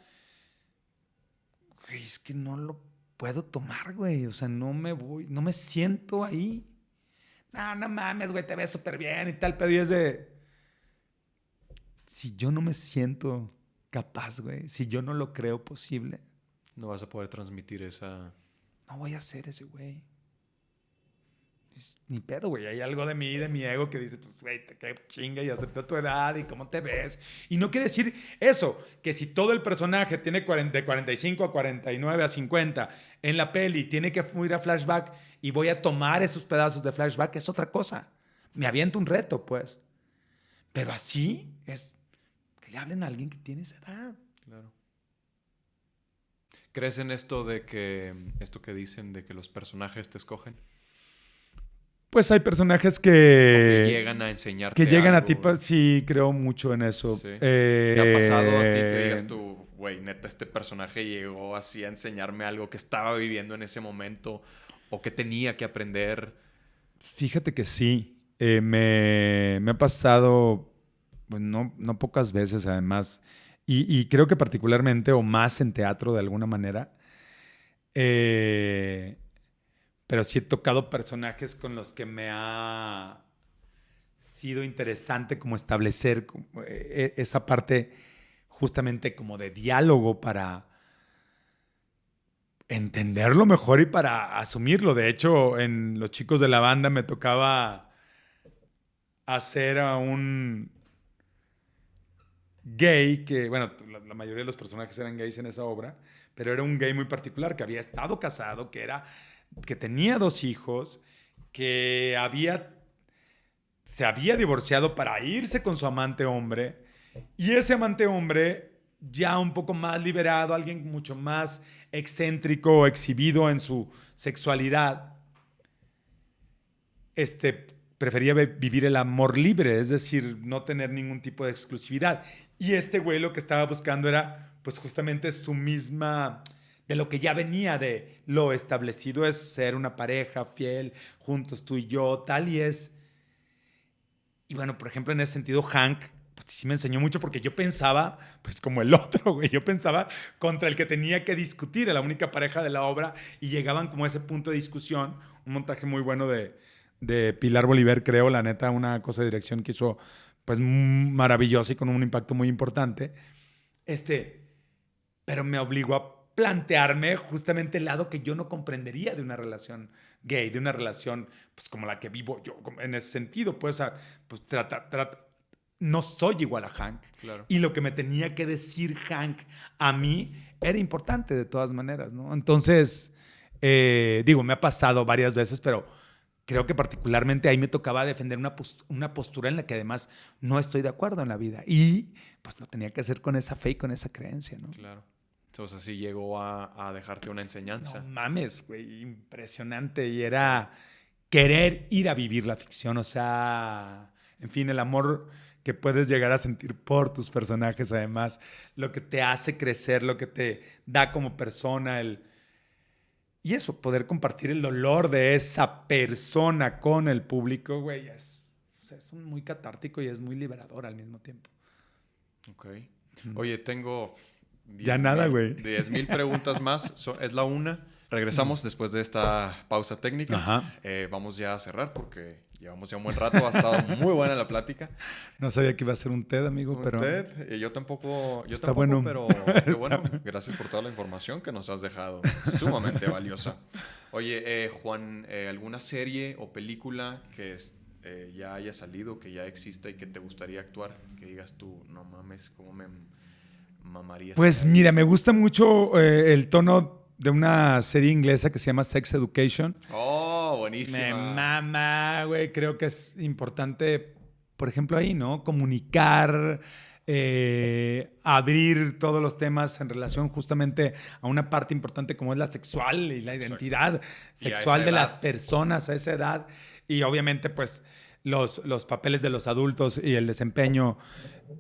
Güey, es que no lo puedo tomar, güey, o sea, no me siento ahí. No, no mames, güey, te ves súper bien y tal, pero y es de, si yo no me siento capaz, güey, si yo no lo creo posible, No vas a poder transmitir esa. no voy a ser ese güey. Ni pedo, güey. Hay algo de mí, de mi ego que dice, pues, güey, te cae chinga y acepta tu edad y cómo te ves. Y no quiere decir eso, que si todo el personaje tiene de 45 a 49 a 50 en la peli, tiene que ir a flashback y voy a tomar esos pedazos de flashback, es otra cosa. Me aviento un reto, pues. Pero así es que le hablen a alguien que tiene esa edad. Claro. ¿Crees en esto de que. Esto que dicen de que los personajes te escogen? Pues hay personajes O que que llegan a enseñarte que llegan a ti, algo. sí, creo mucho en eso. Sí. ¿Te ha pasado a ti que digas tú, güey, neta, este personaje llegó así a enseñarme algo que estaba viviendo en ese momento o que tenía que aprender? Fíjate que sí. Me ha pasado, pues, no pocas veces además, y creo que particularmente o más en teatro de alguna manera. Eh, pero sí he tocado personajes con los que me ha sido interesante como establecer esa parte justamente como de diálogo para entenderlo mejor y para asumirlo. De hecho, en Los Chicos de la Banda me tocaba hacer a un gay que, bueno, la mayoría de los personajes eran gays en esa obra, pero era un gay muy particular que había estado casado, que tenía 2 hijos, que se había divorciado para irse con su amante hombre, y ese amante hombre ya un poco más liberado, alguien mucho más excéntrico o exhibido en su sexualidad, prefería vivir el amor libre, es decir, no tener ningún tipo de exclusividad. Y este güey lo que estaba buscando era pues justamente su misma, de lo que ya venía de lo establecido es ser una pareja fiel, juntos tú y yo, tal y es. Y bueno, por ejemplo, en ese sentido, Hank, pues sí me enseñó mucho porque yo pensaba, pues como el otro, güey, yo pensaba contra el que tenía que discutir, era la única pareja de la obra y llegaban como a ese punto de discusión, un montaje muy bueno de Pilar Bolívar, creo, la neta, una cosa de dirección que hizo pues maravillosa y con un impacto muy importante. Pero me obligó a plantearme justamente el lado que yo no comprendería de una relación gay, de una relación pues como la que vivo yo, en ese sentido, pues, pues no soy igual a Hank. Claro. Y lo que me tenía que decir Hank a mí era importante de todas maneras, ¿no? Entonces, digo, me ha pasado varias veces, pero creo que particularmente ahí me tocaba defender una postura en la que además no estoy de acuerdo en la vida. Y pues lo tenía que hacer con esa fe y con esa creencia, ¿no? Claro. Entonces sí llegó a dejarte una enseñanza. No mames, güey, impresionante. Y era querer ir a vivir la ficción, o sea, en fin, el amor que puedes llegar a sentir por tus personajes, además, lo que te hace crecer, lo que te da como persona, y eso, poder compartir el dolor de esa persona con el público, güey, es muy catártico y es muy liberador al mismo tiempo. Ok. Oye, tengo... Ya nada, güey. 10,000 preguntas más. Es la una. Regresamos después de esta pausa técnica. Ajá. Vamos ya a cerrar porque llevamos ya un buen rato. Ha estado muy buena la plática. No sabía que iba a ser un TED, amigo, pero... TED. Yo tampoco, Está bueno. pero qué bueno. Gracias por toda la información que nos has dejado. Sumamente valiosa. Oye, Juan, ¿alguna serie o película que ya haya salido, que ya exista y que te gustaría actuar? Que digas tú, no mames, cómo me mamaría. Pues mira, me gusta mucho el tono de una serie inglesa que se llama Sex Education. Oh, buenísima. Me mama, güey. Creo que es importante, por ejemplo, ahí, ¿no? Comunicar, abrir todos los temas en relación justamente a una parte importante como es la sexual y la identidad sexual de las personas a esa edad. Y obviamente, pues, los papeles de los adultos y el desempeño,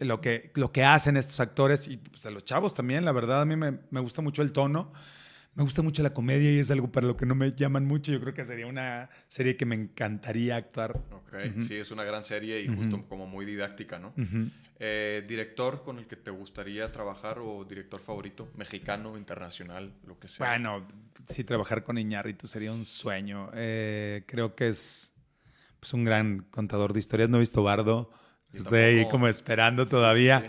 lo que hacen estos actores y pues, de los chavos también. La verdad, a mí me gusta mucho el tono. Me gusta mucho la comedia y es algo para lo que no me llaman mucho. Yo creo que sería una serie que me encantaría actuar. Ok, sí, es una gran serie y justo como muy didáctica, ¿no? ¿Director con el que te gustaría trabajar o director favorito? ¿Mexicano, internacional, lo que sea? Bueno, sí, trabajar con Iñárritu sería un sueño. Creo que es pues, un gran contador de historias. No he visto Bardo. Estoy ahí como esperando todavía.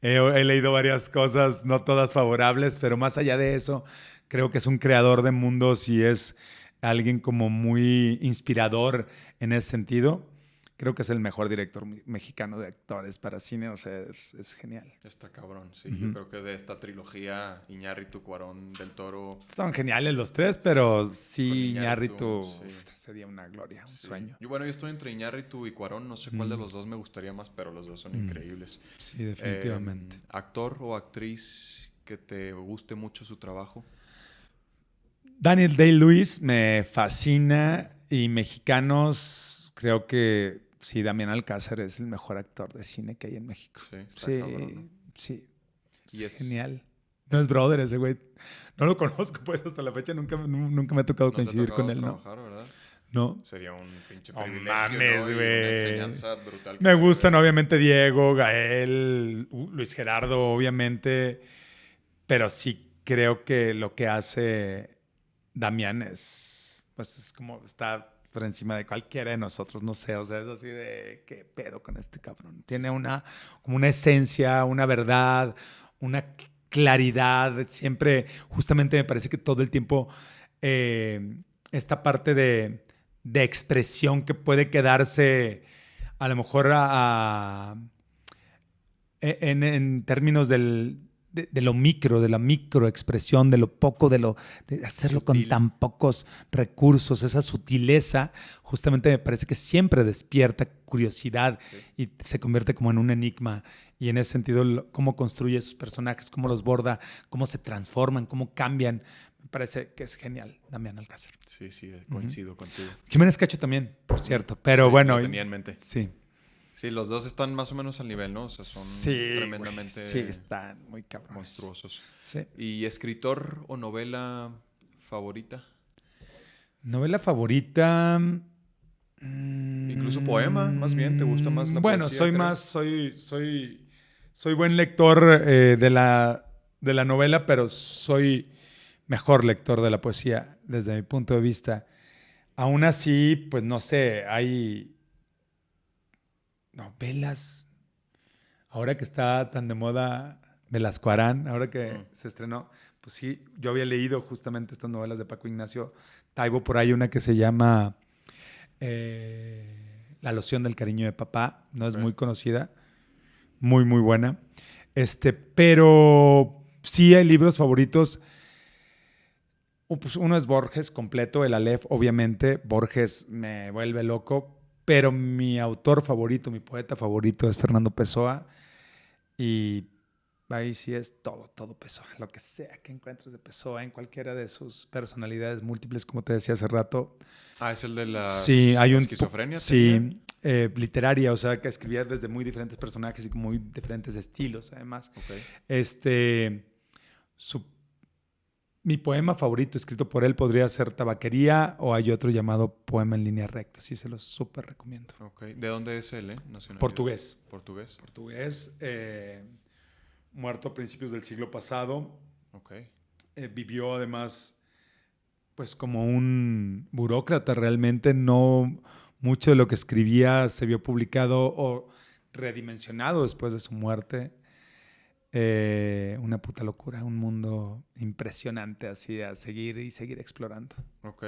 Sí. He leído varias cosas, no todas favorables, pero más allá de eso, creo que es un creador de mundos y es alguien como muy inspirador en ese sentido. Creo que es el mejor director mexicano de actores para cine, o sea, es genial. Está cabrón, sí. Yo creo que de esta trilogía, Iñárritu, Cuarón, Del Toro... Son geniales los tres, pero sí, Iñárritu sería una gloria, un sueño. Yo estoy entre Iñárritu y Cuarón, no sé cuál de los dos me gustaría más, pero los dos son increíbles. Sí, definitivamente. ¿Actor o actriz que te guste mucho su trabajo? Daniel Day-Lewis me fascina y mexicanos, creo que sí, Damián Alcázar es el mejor actor de cine que hay en México. Sí, está cabrón, ¿no? Sí. Es genial. No es brother ese güey. No lo conozco, pues hasta la fecha nunca me ha tocado coincidir con él, trabajar, ¿no? ¿Verdad? No. Sería un pinche privilegio, mames, ¿no? Güey. Una enseñanza brutal. Me gustan, obviamente, Diego, Gael, Luis Gerardo, obviamente. Pero sí creo que lo que hace Damián es como está por encima de cualquiera de nosotros, no sé, o sea, es así de qué pedo con este cabrón. Tiene como una esencia, una verdad, una claridad, siempre, justamente me parece que todo el tiempo esta parte de expresión que puede quedarse a lo mejor en términos de lo micro, de la microexpresión, de lo poco, de hacerlo sutil, con tan pocos recursos, esa sutileza, justamente me parece que siempre despierta curiosidad y se convierte como en un enigma. Y en ese sentido, cómo construye sus personajes, cómo los borda, cómo se transforman, cómo cambian, me parece que es genial, Damián Alcázar. Sí, coincido contigo. Jiménez Cacho también, por cierto, pero sí, bueno. Lo tenía en mente. Sí. Sí, los dos están más o menos al nivel, ¿no? O sea, son tremendamente Sí, están muy cabrones. monstruosos. Sí. ¿Y escritor o novela favorita? Novela favorita. Incluso poema, más bien, ¿te gusta más la bueno, poesía, creo? soy buen lector de la novela, pero soy mejor lector de la poesía desde mi punto de vista. Aún así, pues no sé, hay novelas. Ahora que está tan de moda Velasco Arán, ahora que se estrenó, pues sí, yo había leído justamente estas novelas de Paco Ignacio Taibo, por ahí una que se llama La loción del cariño de papá, no es muy conocida, muy, muy buena. Pero sí hay libros favoritos. Pues uno es Borges completo, el Aleph, obviamente. Borges me vuelve loco, pero mi autor favorito, mi poeta favorito es Fernando Pessoa. Y ahí sí es todo Pessoa. Lo que sea que encuentres de Pessoa en cualquiera de sus personalidades múltiples, como te decía hace rato. Es el de Sí, hay la un... esquizofrenia. Sí, literaria, o sea, que escribía desde muy diferentes personajes y con muy diferentes estilos, además. Okay. Mi poema favorito escrito por él podría ser Tabaquería, o hay otro llamado Poema en línea recta. Sí, se los súper recomiendo. Okay. ¿De dónde es él, nacionalidad? Portugués. Portugués. Muerto a principios del siglo pasado. Okay. Vivió además pues como un burócrata realmente. No mucho de lo que escribía se vio publicado o redimensionado después de su muerte. Una puta locura, un mundo impresionante así a seguir y seguir explorando. Ok,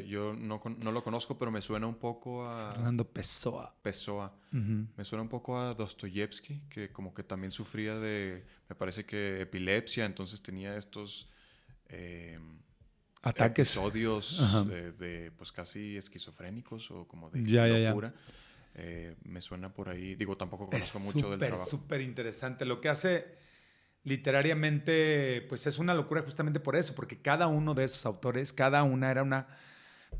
yo no lo conozco, pero me suena un poco a... Fernando Pessoa. Uh-huh. Me suena un poco a Dostoyevsky, que como que también sufría de, me parece que epilepsia, entonces tenía estos ataques, episodios de pues casi esquizofrénicos o como de locura. Me suena por ahí. Digo, tampoco conozco mucho del trabajo. Es súper interesante. Lo que hace literariamente, pues es una locura justamente por eso, porque cada uno de esos autores, cada una era una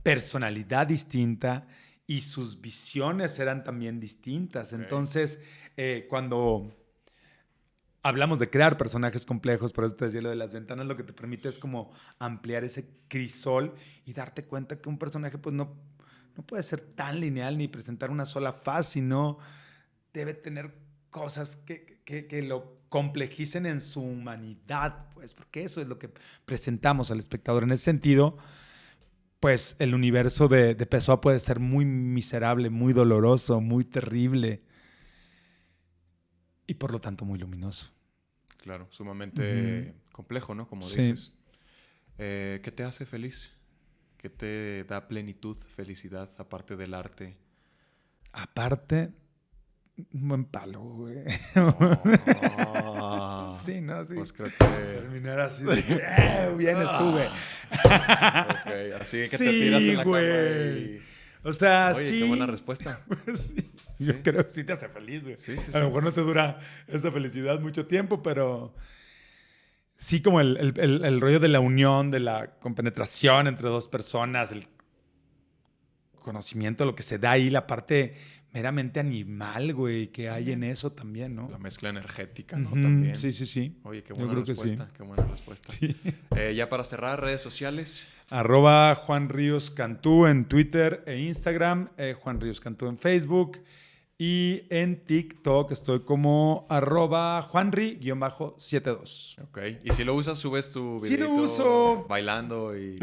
personalidad distinta y sus visiones eran también distintas. Okay. Entonces, cuando hablamos de crear personajes complejos, por eso te decía lo de las ventanas, lo que te permite es como ampliar ese crisol y darte cuenta que un personaje pues no puede ser tan lineal ni presentar una sola faz, sino debe tener cosas que lo complejicen en su humanidad, pues, porque eso es lo que presentamos al espectador. En ese sentido, pues el universo de Pessoa puede ser muy miserable, muy doloroso, muy terrible y por lo tanto muy luminoso. Claro, sumamente complejo, ¿no? Como dices. ¿Qué te hace feliz? ¿Qué te da plenitud, felicidad, aparte del arte? Aparte, un buen palo, güey. Sí, ¿no? Sí. Pues creo que... Terminar así de bien estuve. Okay. Así que te tiras en la cama y... O sea, oye, sí. qué buena respuesta. Sí. Yo creo que sí te hace feliz, güey. Sí. A lo mejor no te dura esa felicidad mucho tiempo, pero... Sí, como el rollo de la unión, de la compenetración entre dos personas, el conocimiento, lo que se da ahí, la parte meramente animal, güey, que hay en eso también, ¿no? La mezcla energética, ¿no? También. Sí. Oye, qué buena respuesta. Qué buena respuesta. Sí. Ya para cerrar, redes sociales. @Juan Ríos Cantú en Twitter e Instagram, Juan Ríos Cantú en Facebook. Y en TikTok estoy como @Juanri_72. Ok. Y si lo usas, subes tu videito. Sí lo uso. Bailando y...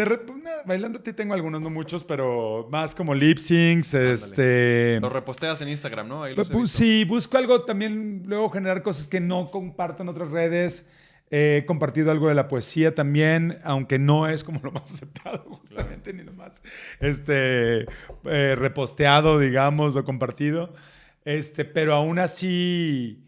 bailando sí tengo algunos, no muchos, pero más como lip syncs. Lo reposteas en Instagram, ¿no? Ahí los he visto. Sí, busco algo también, luego generar cosas que no comparto en otras redes. He compartido algo de la poesía también, aunque no es como lo más aceptado, justamente, ni lo más reposteado, digamos, o compartido. Pero aún así,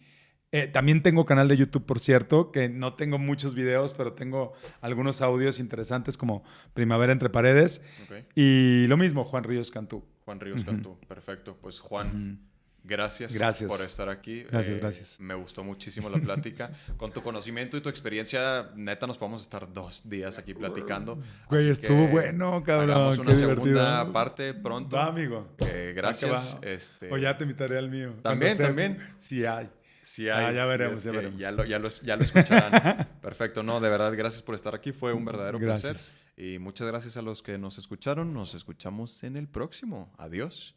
también tengo canal de YouTube, por cierto, que no tengo muchos videos, pero tengo algunos audios interesantes como Primavera entre paredes. Okay. Y lo mismo, Juan Ríos Cantú. Juan Ríos Cantú, perfecto. Pues Juan, Gracias, Gracias. por estar aquí. Gracias. Me gustó muchísimo la plática. Con tu conocimiento y tu experiencia, neta, nos podemos estar 2 días aquí platicando. Güey, Así estuvo que bueno, cabrón. hagamos una Qué segunda divertido. parte pronto. Va, amigo. Gracias. Va que va. O ya te invitaré al mío. También, Cuando sea- también. Sí hay. Sí hay, ya sí, veremos, es ya que veremos. Ya lo escucharán. Perfecto. No, de verdad, gracias por estar aquí. Fue un verdadero Gracias. placer. Y muchas gracias a los que nos escucharon. Nos escuchamos en el próximo. Adiós.